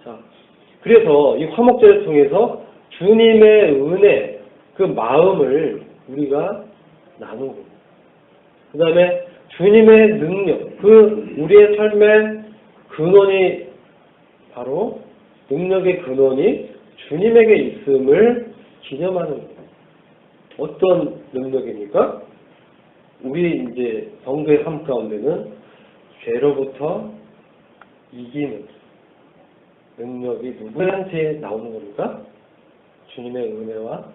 자, 그래서 이 화목제를 통해서 주님의 은혜, 그 마음을 우리가 나누고, 그 다음에 주님의 능력, 그 우리의 삶의 근원이 바로 능력의 근원이 주님에게 있음을 기념하는 거예요. 어떤 능력입니까? 우리 이제 성도의 삶 가운데는 죄로부터 이기는 능력이 누구한테 나오는 겁니까? 주님의 은혜와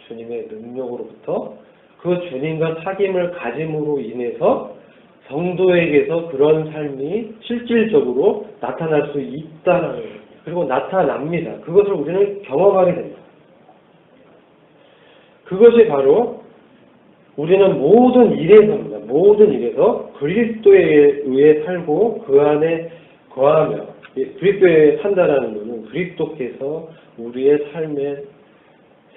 주님의 능력으로부터 그 주님과 사귐을 가짐으로 인해서 성도에게서 그런 삶이 실질적으로 나타날 수 있다는 거예요. 그리고 나타납니다. 그것을 우리는 경험하게 됩니다. 그것이 바로 우리는 모든 일에서입니다. 모든 일에서 그리스도에 의해 살고 그 안에 거하며 그리스도에 산다라는 것은 그리스도께서 우리의 삶에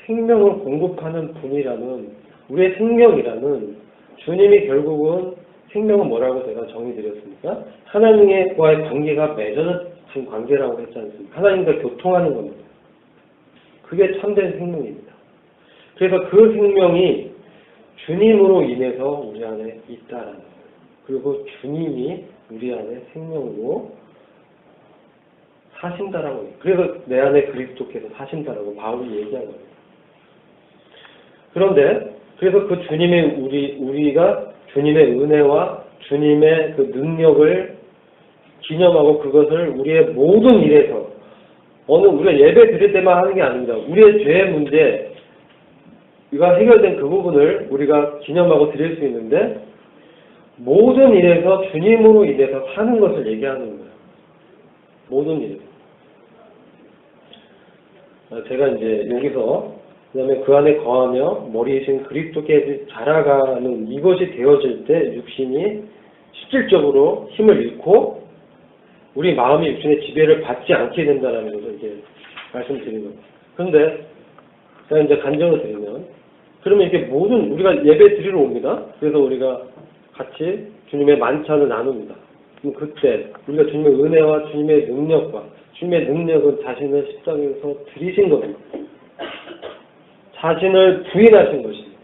생명을 공급하는 분이라는 우리의 생명이라는 주님이 결국은 생명은 뭐라고 제가 정의드렸습니까? 하나님과의 관계가 맺어진 관계라고 했지 않습니까? 하나님과 교통하는 겁니다. 그게 참된 생명입니다. 그래서 그 생명이 주님으로 인해서 우리 안에 있다라는 거예요. 그리고 주님이 우리 안에 생명으로 사신다라고 해요. 그래서 내 안에 그리스도께서 사신다라고 바울이 얘기한 겁니다. 그런데 그래서 그 주님의 우리가 주님의 은혜와 주님의 그 능력을 기념하고 그것을 우리의 모든 일에서 우리가 예배 드릴 때만 하는 게 아닙니다. 우리의 죄의 문제 이가 해결된 그 부분을 우리가 기념하고 드릴 수 있는데 모든 일에서 주님으로 인해서 사는 것을 얘기하는 거예요. 모든 일에서. 제가 이제 여기서 그 다음에 그 안에 거하며 머리이신 그리스도께 자라가는 이것이 되어질 때 육신이 실질적으로 힘을 잃고 우리 마음이 육신의 지배를 받지 않게 된다는 것을 이제 말씀드리는 겁니다. 그런데 제가 이제 간증을 드리면 그러면 이렇게 모든 우리가 예배 드리러 옵니다. 그래서 우리가 같이 주님의 만찬을 나눕니다. 그럼 그때 우리가 주님의 은혜와 주님의 능력과 주님의 능력은 자신을 십자가에서 드리신 겁니다. 자신을 부인하신 것입니다.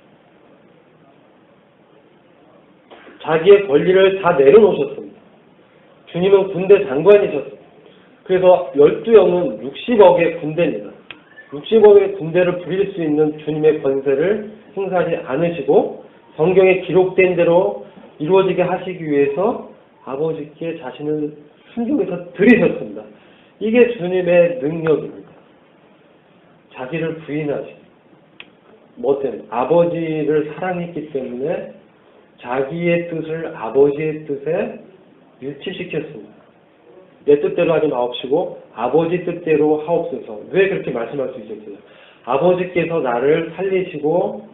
자기의 권리를 다 내려놓으셨습니다. 주님은 군대 장관이셨습니다. 그래서 12영은 60억의 군대입니다. 60억의 군대를 부릴 수 있는 주님의 권세를 행사하지 않으시고 성경에 기록된 대로 이루어지게 하시기 위해서 아버지께 자신을 순종해서 드리셨습니다. 이게 주님의 능력입니다. 자기를 부인하시. 뭐 때문에? 아버지를 사랑했기 때문에 자기의 뜻을 아버지의 뜻에 일치시켰습니다. 내 뜻대로 하지 마옵시고 아버지 뜻대로 하옵소서. 왜 그렇게 말씀할 수 있었어요? 아버지께서 나를 살리시고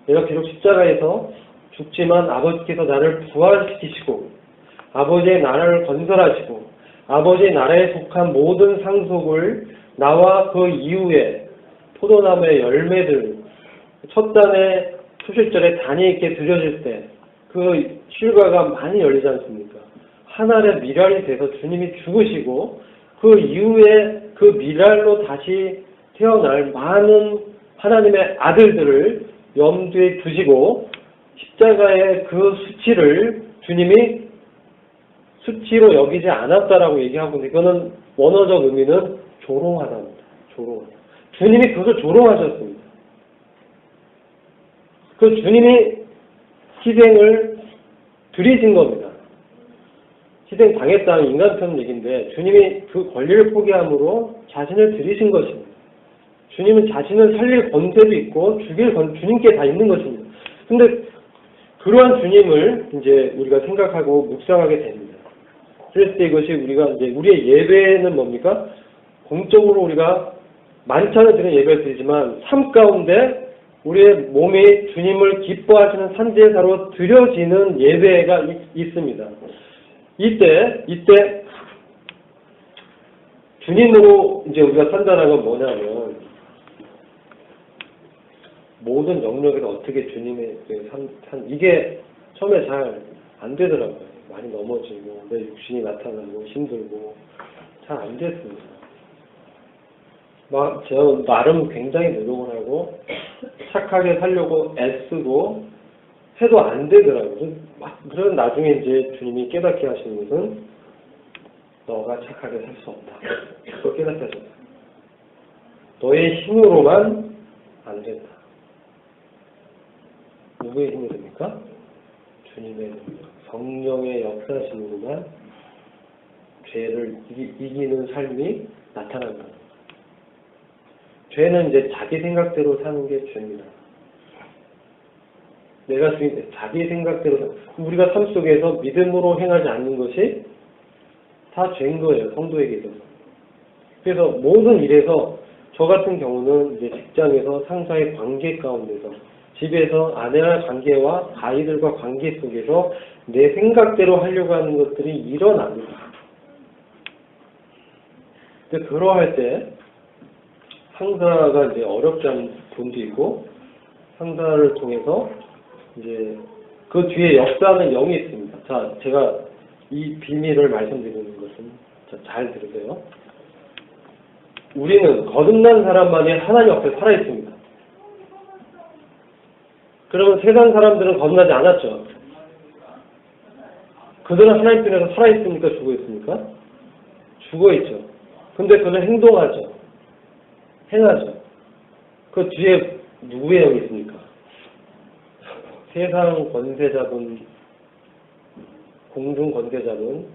내가 비록 십자가에서 죽지만 아버지께서 나를 부활시키시고 아버지의 나라를 건설하시고 아버지의 나라에 속한 모든 상속을 나와 그 이후에 포도나무의 열매들 첫 단에 초실절에 단이 있게 드려질 때 그 실과가 많이 열리지 않습니까? 하늘의 미랄이 돼서 주님이 죽으시고 그 이후에 그 미랄로 다시 태어날 많은 하나님의 아들들을 염두에 두시고 십자가의 그 수치를 주님이 수치로 여기지 않았다라고 얘기하고 있는데 이거는 원어적 의미는 조롱하다입니다. 조롱하다. 주님이 그것을 조롱하셨습니다. 그 주님이 희생을 드리신 겁니다. 희생 당했다는 인간편 얘기인데 주님이 그 권리를 포기함으로 자신을 드리신 것입니다. 주님은 자신을 살릴 권세도 있고 죽일 주님께 다 있는 것입니다. 근데 그러한 주님을 이제 우리가 생각하고 묵상하게 됩니다. 그랬을 때 이것이 우리가 이제 우리의 예배는 뭡니까? 공적으로 우리가 만찬을 드리는 예배를 드리지만 삶 가운데 우리의 몸이 주님을 기뻐하시는 산제사로 드려지는 예배가 있습니다. 이때 주님으로 이제 우리가 산다는 건 뭐냐면 모든 영역에서 어떻게 주님의 이게 처음에 잘 안 되더라고요. 많이 넘어지고 내 육신이 나타나고 힘들고 잘 안 됐습니다. 제가 나름 굉장히 노력을 하고 착하게 살려고 애쓰고 해도 안 되더라고요. 그런 나중에 이제 주님이 깨닫게 하시는 것은 너가 착하게 살 수 없다. 그걸 깨닫게 하셨다. 너의 힘으로만 안 된다. 누구의 힘이 됩니까? 주님의 능력, 성령의 역사심으로만 죄를 이기는 삶이 나타난다. 죄는 이제 자기 생각대로 사는 게 죄입니다. 내가 자기 생각대로 우리가 삶 속에서 믿음으로 행하지 않는 것이 다 죄인 거예요. 성도에게 있어서. 그래서 모든 일에서 저 같은 경우는 이제 직장에서 상사의 관계 가운데서 집에서 아내와 관계와 아이들과 관계 속에서 내 생각대로 하려고 하는 것들이 일어납니다. 근데 그러할 때 상사가 이제 어렵지 않은 분도 있고 상사를 통해서 이제 그 뒤에 역사하는 영이 있습니다. 자, 제가 이 비밀을 말씀드리는 것은 잘 들으세요. 우리는 거듭난 사람만이 하나님 앞에 살아 있습니다. 그러면 세상 사람들은 거듭나지 않았죠. 그들은 하나님 편에서 살아 있습니까? 죽어 있습니까? 죽어 있죠. 근데 그는 행동하죠. 행하죠. 그 뒤에 누구의 영이 있습니까? 세상 권세 잡은 공중 권세 잡은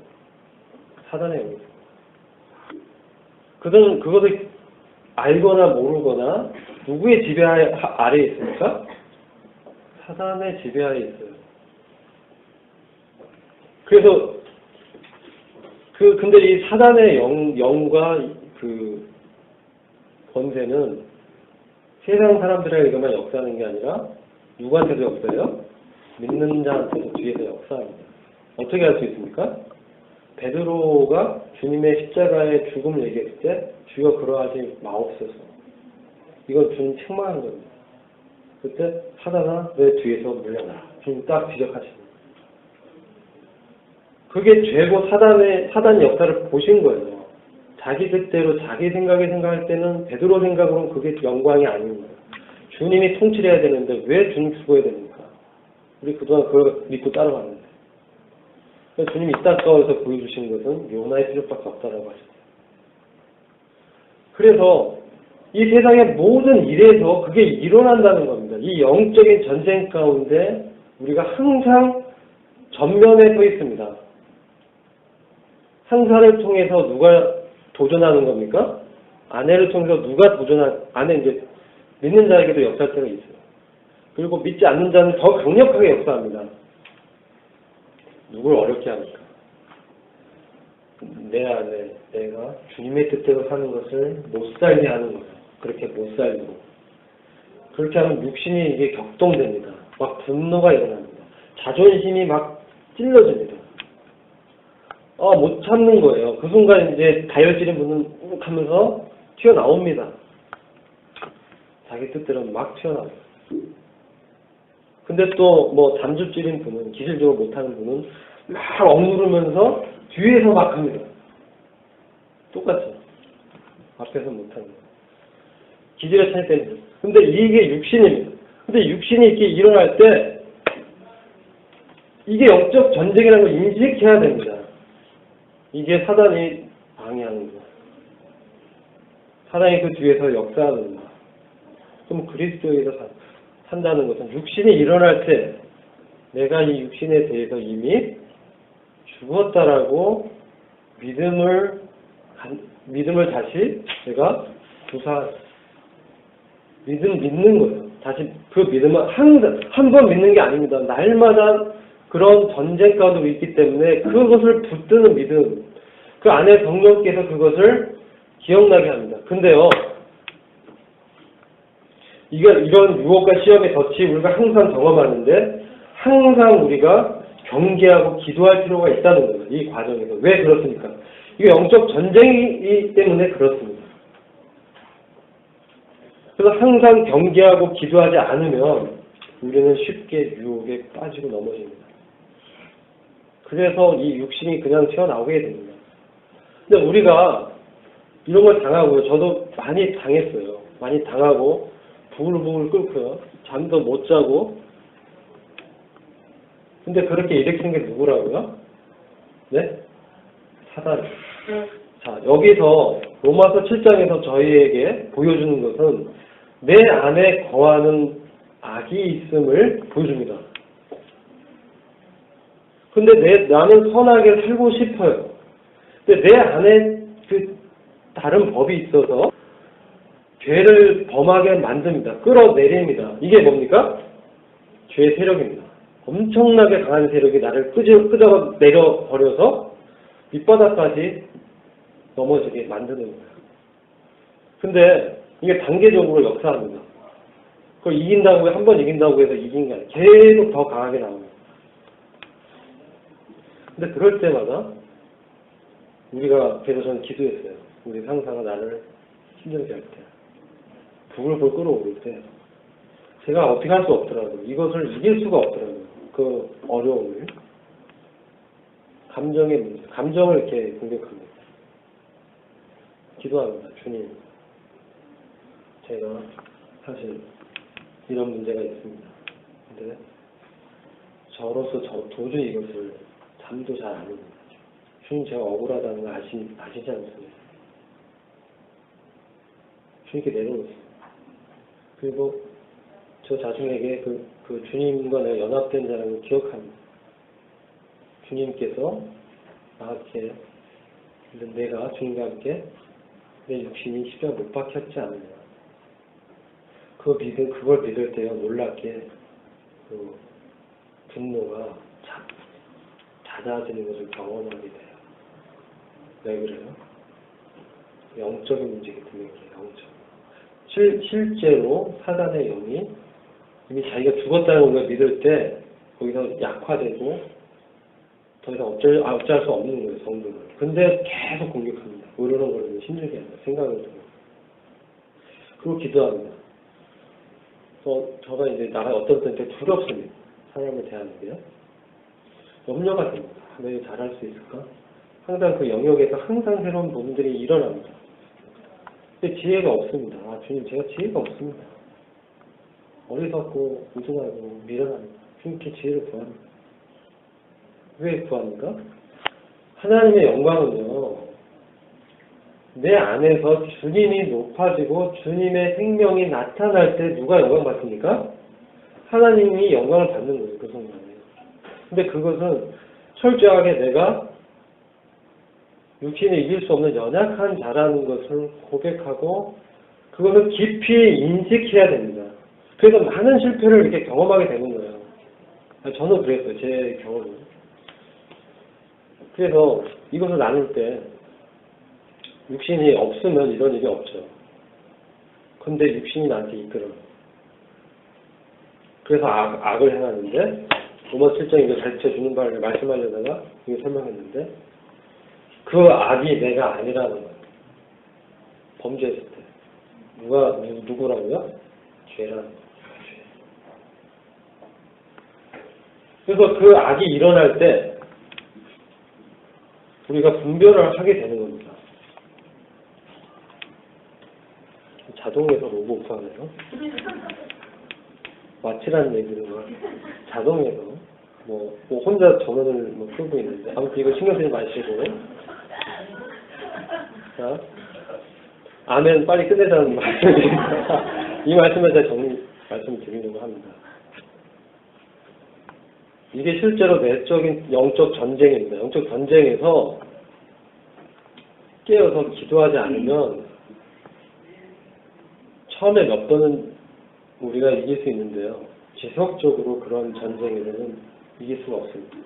사단의 영이 있습니다. 그들은 그것을 알거나 모르거나 누구의 지배 아래에 있습니까? 사단의 지배하에 있어요. 그래서 근데 이 사단의 영과 그 권세는 세상 사람들에게만 역사하는 게 아니라 누구한테도 역사해요? 믿는 자한테도 뒤에서 역사합니다. 어떻게 할 수 있습니까? 베드로가 주님의 십자가의 죽음을 얘기했을 때 주여 그러하지 마옵소서. 이건 주님 책망한 겁니다. 그때 사단아 내 뒤에서 물러나라. 주님 딱 지적하십니다. 그게 죄고 사단의 역사를 보신 거예요. 자기 뜻대로 자기 생각할 때는 베드로 생각으로는 그게 영광이 아닙니다. 주님이 통치해야 되는데 왜 주님 죽어야 됩니까? 우리 그동안 그걸 믿고 따라갔는데. 주님이 이따 가서 보여주시는 것은 요나의 수족밖에 없다라고 하셨어요. 그래서 이 세상의 모든 일에서 그게 일어난다는 겁니다. 이 영적인 전쟁 가운데 우리가 항상 전면에 서 있습니다. 상사를 통해서 누가 도전하는 겁니까? 아내를 통해서 누가 아내 이제 믿는 자에게도 역사할 때가 있어요. 그리고 믿지 않는 자는 더 강력하게 역사합니다. 누굴 어렵게 합니까? 내 안에 내가 주님의 뜻대로 사는 것을 못 살게 하는 거예요. 그렇게 못 살고. 그렇게 하면 육신이 이게 격동됩니다. 막 분노가 일어납니다. 자존심이 막 찔러집니다. 못 참는 거예요. 그 순간 이제 다혈질인 분은 욱 하면서 튀어나옵니다. 자기 뜻대로 막 튀어나와요. 근데 또 뭐 담즙질인 분은, 기술적으로 못하는 분은 막 억누르면서 뒤에서 막 합니다. 똑같죠. 앞에서 못하는 거. 기질의 차이 때문에. 근데 이게 육신입니다. 근데 육신이 이렇게 일어날 때 이게 영적 전쟁이라는 걸 인식해야 됩니다. 이게 사단이 방해하는 거예요. 사단이 그 뒤에서 역사하는 거예요. 그럼 그리스도에서 산다는 것은 육신이 일어날 때 내가 이 육신에 대해서 이미 죽었다라고 믿음을 다시 내가 믿는 거예요. 다시 그 믿음은 항상 한 번 믿는 게 아닙니다. 날마다 그런 전쟁 가운데 있기 때문에 그것을 붙드는 믿음, 그 안에 성령께서 그것을 기억나게 합니다. 근데요, 이런 유혹과 시험의 덫이 우리가 항상 경험하는데 항상 우리가 경계하고 기도할 필요가 있다는 거예요. 이 과정에서. 왜 그렇습니까? 이게 영적 전쟁이기 때문에 그렇습니다. 그래서 항상 경계하고 기도하지 않으면 우리는 쉽게 유혹에 빠지고 넘어집니다. 그래서 이 육신이 그냥 튀어나오게 됩니다. 근데 우리가 이런 걸 당하고요. 저도 많이 당했어요. 많이 당하고 부글부글 끓고요. 잠도 못 자고. 근데 그렇게 일으키는 게 누구라고요? 네? 사단. 자, 여기서 로마서 7장에서 저희에게 보여주는 것은 내 안에 거하는 악이 있음을 보여줍니다. 근데 나는 선하게 살고 싶어요. 근데 내 안에 그 다른 법이 있어서 죄를 범하게 만듭니다. 끌어내립니다. 이게 뭡니까? 죄의 세력입니다. 엄청나게 강한 세력이 나를 끄집어 내려버려서 밑바닥까지 넘어지게 만드는 거예요. 근데 이게 단계적으로 역사합니다. 그걸 이긴다고 한 번 이긴다고 해서 이긴 게 아니에요. 계속 더 강하게 나옵니다. 근데 그럴 때마다 우리가, 그래서 저는 기도했어요. 우리 상사가 나를 힘들게 할 때, 부글부글 끓어오를 때 제가 어떻게 할 수 없더라고요. 이것을 이길 수가 없더라고요. 그 어려움을. 감정의 문제, 감정을 이렇게 공격합니다. 기도합니다. 주님, 제가 사실 이런 문제가 있습니다. 근데 저로서 도저히 이것을 잠도 잘 안 옵니다. 주님, 제가 억울하다는 걸 아시지 않습니까? 주님께 내려놓습니다. 그리고 저 자신에게 그 주님과 내가 연합된 자라는 걸 기억합니다. 주님께서 나한테, 내가 주님과 함께 내 육신이 십자가 못 박혔지 않느냐. 그걸 믿을 때요, 놀랍게 그 분노가 잦아지는 것을 경험하게 돼요. 왜 그래요? 영적인 문제이기 때문에 영적. 실제로 사단의 영이 이미 자기가 죽었다는 걸 우리가 믿을 때 거기서 약화되고 더 이상 어쩔 수 없는 거예요, 성도는. 근데 계속 공격합니다. 으르렁거리면 힘들게 합니다. 생각을 들고. 그리고 기도합니다. 저가 이제 어떤 때는 두렵습니다. 사람을 대하는 게요. 염려가 됩니다. 내가 잘할 수 있을까? 항상 그 영역에서 항상 새로운 부분들이 일어납니다. 근데 지혜가 없습니다. 주님, 제가 지혜가 없습니다. 어리석고 우둔하고 미련합니다. 주님께 지혜를 구합니다. 왜 구합니까? 하나님의 영광은요, 내 안에서 주님이 높아지고 주님의 생명이 나타날 때 누가 영광 받습니까? 하나님이 영광을 받는 거예요, 그 순간에. 근데 그것은 철저하게 내가 육신에 이길 수 없는 연약한 자라는 것을 고백하고 그것을 깊이 인식해야 됩니다. 그래서 많은 실패를 이렇게 경험하게 되는 거예요. 저는 그랬어요. 제 경험은. 그래서 이것을 나눌 때 육신이 없으면 이런 일이 없죠. 근데 육신이 나한테 이끌어요. 그래서 악을 행하는데 로마 7장 이거 가르쳐주는 바를 말씀하려다가 이거 설명했는데 그 악이 내가 아니라는 거예요. 범죄했을 때. 누구라고요? 죄라는 거예요. 그래서 그 악이 일어날 때 우리가 분별을 하게 되는 겁니다. 자동에서 로봇 하네요. 마치라는 얘기는 자동에서 뭐 혼자 전원을 끄고 있는데 아무튼 이거 신경 쓰지 마시고 자 아멘 빨리 끝내자는 말씀입니다. 이 말씀을 제가 말씀을 드리려고 합니다. 이게 실제로 내적인 영적 전쟁입니다. 영적 전쟁에서 깨어서 기도하지 않으면 처음에 몇 번은 우리가 이길 수 있는데요. 지속적으로 그런 전쟁에서는 이길 수가 없습니다.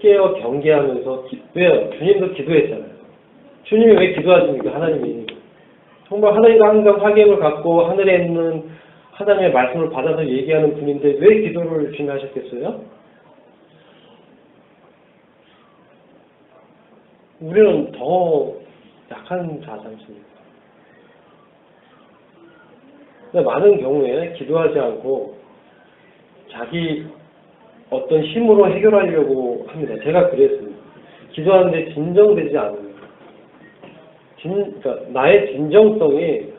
깨어 경계하면서 왜요? 주님도 기도했잖아요. 주님이 왜 기도하십니까? 하나님이. 정말 하나님과 항상 화경을 갖고 하늘에 있는 하나님의 말씀을 받아서 얘기하는 분인데 왜 기도를 주님 하셨겠어요? 우리는 더 약한 자지 않습니까? 근데 많은 경우에 기도하지 않고 자기 어떤 힘으로 해결하려고 합니다. 제가 그랬습니다. 기도하는데 진정되지 않아요. 그러니까 나의 진정성이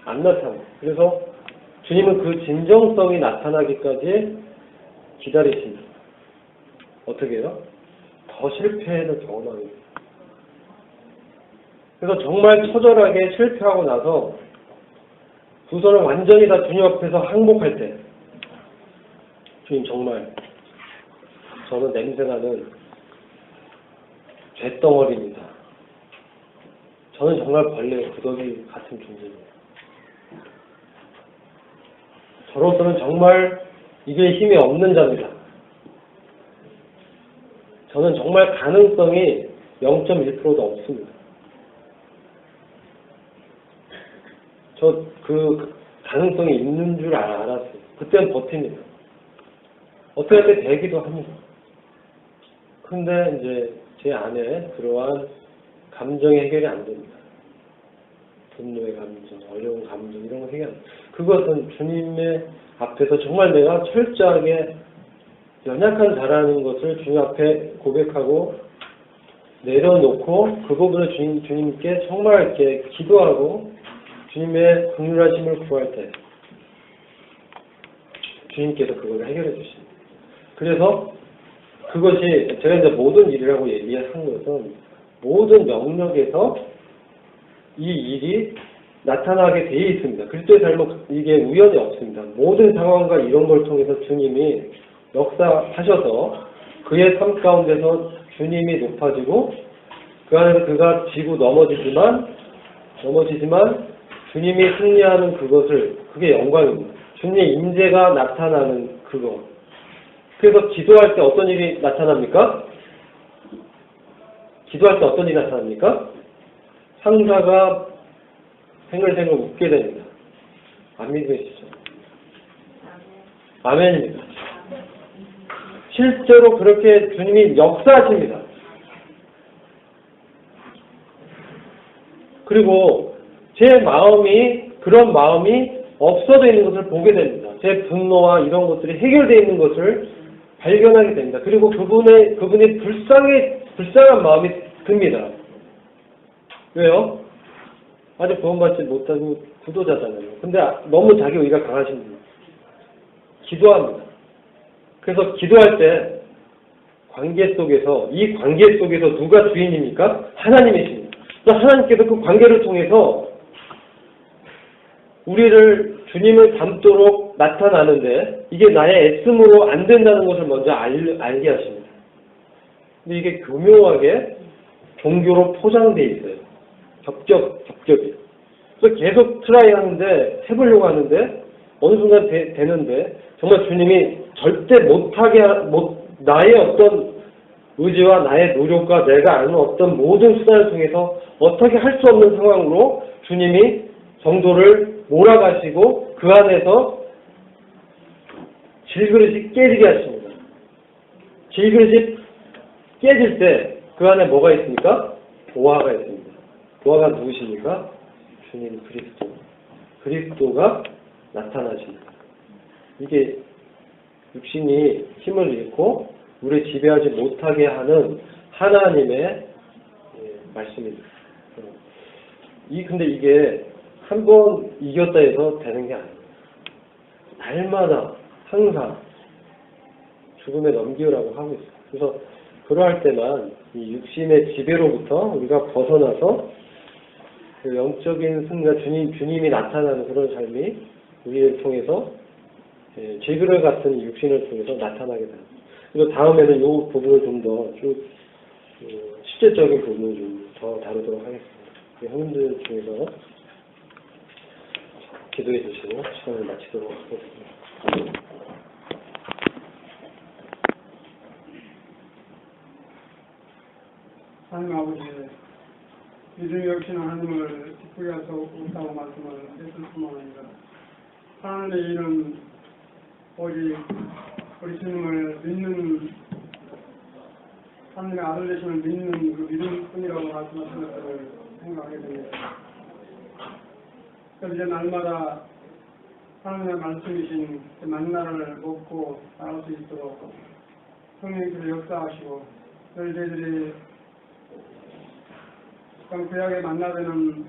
안 나타나요. 그래서 주님은 그 진정성이 나타나기까지 기다리십니다. 어떻게 해요? 더 실패를 경험합니다. 그래서 정말 처절하게 실패하고 나서 두 손을 완전히 다 주님 앞에서 항복할 때 주님 정말 저는 냄새나는 쇳덩어리입니다. 저는 정말 벌레 구더기 같은 존재입니다. 저로서는 정말 이게 힘이 없는 자입니다. 저는 정말 가능성이 0.1%도 없습니다. 저 그 가능성이 있는 줄 알았어요. 그때는 버팁니다. 어떻게 할 때 되기도 합니다. 근데 이제 제 안에 그러한 감정이 해결이 안 됩니다. 분노의 감정, 어려운 감정 이런 거 해결 안 됩니다. 그것은 주님의 앞에서 정말 내가 철저하게 연약한 자라는 것을 주님 앞에 고백하고 내려놓고 그 부분을 주님께 정말 이렇게 기도하고 주님의 긍휼하심을 구할 때 주님께서 그걸 해결해 주십니다. 그래서 그것이 제가 이제 모든 일이라고 얘기한 것은 모든 영역에서 이 일이 나타나게 돼 있습니다. 그리스도의 삶은 이게 우연이 없습니다. 모든 상황과 이런 걸 통해서 주님이 역사하셔서 그의 삶 가운데서 주님이 높아지고 그 안에서 그가 지고 넘어지지만 주님이 승리하는 그게 영광입니다. 주님의 임재가 나타나는 그거. 그래서 기도할 때 어떤 일이 나타납니까? 기도할 때 어떤 일이 나타납니까? 상사가 생글생글 웃게 됩니다. 안 믿으시죠? 아멘입니다. 실제로 그렇게 주님이 역사하십니다. 그리고 제 마음이 그런 마음이 없어져 있는 것을 보게 됩니다. 제 분노와 이런 것들이 해결되어 있는 것을 발견하게 됩니다. 그리고 그분이 불쌍한 마음이 듭니다. 왜요? 아직 구원받지 못하고 구도자잖아요. 근데 너무 자기 의가 강하신 분. 기도합니다. 그래서 기도할 때 관계 속에서 이 관계 속에서 누가 주인입니까? 하나님이십니다. 그래서 하나님께서 그 관계를 통해서 우리를 주님을 닮도록 나타나는데 이게 나의 애씀으로 안 된다는 것을 먼저 알게 하십니다. 근데 이게 교묘하게 종교로 포장되어 있어요. 겹겹이. 그래서 계속 트라이 하는데, 해보려고 하는데, 어느 순간 되는데, 정말 주님이 절대 나의 어떤 의지와 나의 노력과 내가 아는 어떤 모든 수단을 통해서 어떻게 할 수 없는 상황으로 주님이 성도를 몰아가시고 그 안에서 질그릇이 깨지게 하십니다. 질그릇이 깨질 때 그 안에 뭐가 있습니까? 보화가 있습니다. 보화가 누구십니까? 주님 그리스도가 나타나십니다. 이게 육신이 힘을 잃고 우리 지배하지 못하게 하는 하나님의 말씀입니다. 근데 이게 한 번 이겼다 해서 되는 게 아니에요. 날마다 항상 죽음에 넘기라고 하고 있어요. 그래서 그러할 때만 이 육신의 지배로부터 우리가 벗어나서 그 영적인 승리가 주님이 나타나는 그런 삶이 우리를 통해서 질그릇 같은 육신을 통해서 나타나게 됩니다. 그래서 다음에는 이 부분을 좀 더 실제적인 부분을 좀 더 다루도록 하겠습니다. 형님들 중에서 기도해 주시고 시간을 마치도록 하겠습니다. 하나님 아버지, 믿음이 역시나 하나님을 기쁘게 하서 없다고 말씀을 했을 뿐만 아니라 하나님의 일은 오직 우리 주님을 믿는 하나님의 아들 되심을 믿는 그 믿음뿐이라고 말씀하신 것을 생각하게 됩니다. 그래서 이제 날마다 하나님의 말씀이신 그 만나를 먹고 나갈 수 있도록 성령께서 역사하시고 늘 저희들이 구약에 만나되는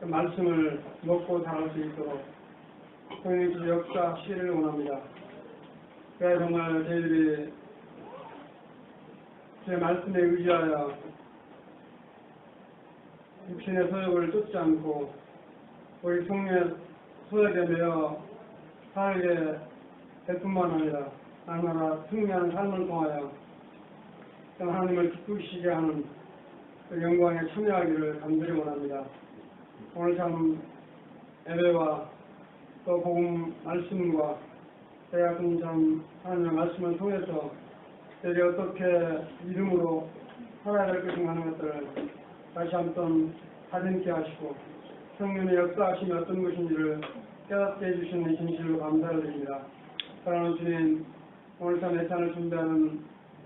그 말씀을 먹고 자랄 수 있도록 성령께서 역사하시기를 원합니다. 그래야 정말 저희들이 제 말씀에 의지하여 육신의 소욕을 쫓지 않고 우리 성령의 소욕에 매여 살게 될 뿐만 아니라 날마다 승리하는 삶을 통하여 하나님을 기쁘시게 하는 그 영광에 참여하기를 간절히 원합니다. 오늘 참 예배와 또 복음 말씀과 제가 같은 참 하나님의 말씀을 통해서 저희들이 어떻게 믿음으로 살아야 될 것인가 하는 것들을 다시 한번 다듬게 하시고 성령의 역사하심이 어떤 것인지를 깨닫게 해주시는 진실로 감사를 드립니다. 사랑하는 주님, 오늘 참 예찬을 준비하는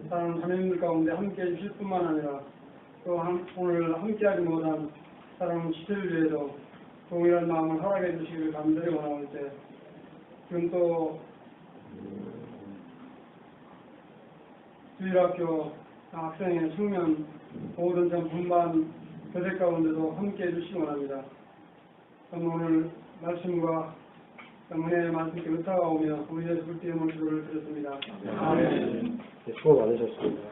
사랑하는 자매님들 가운데 함께 해주실 뿐만 아니라 또 오늘 함께하지 못한 사랑하는 지체를 위해서 동일한 마음을 허락해 주시기를 간절히 원하올 때 지금 또 주일학교 학생의 청년 모든 점 분반 교대 가운데도 함께 해주시기 원합니다. 오늘 말씀과 은혜의 말씀께 의사가 오며 우리 예수 그리스도의 이름으로 기도를 드렸습니다. 수고 많으셨습니다.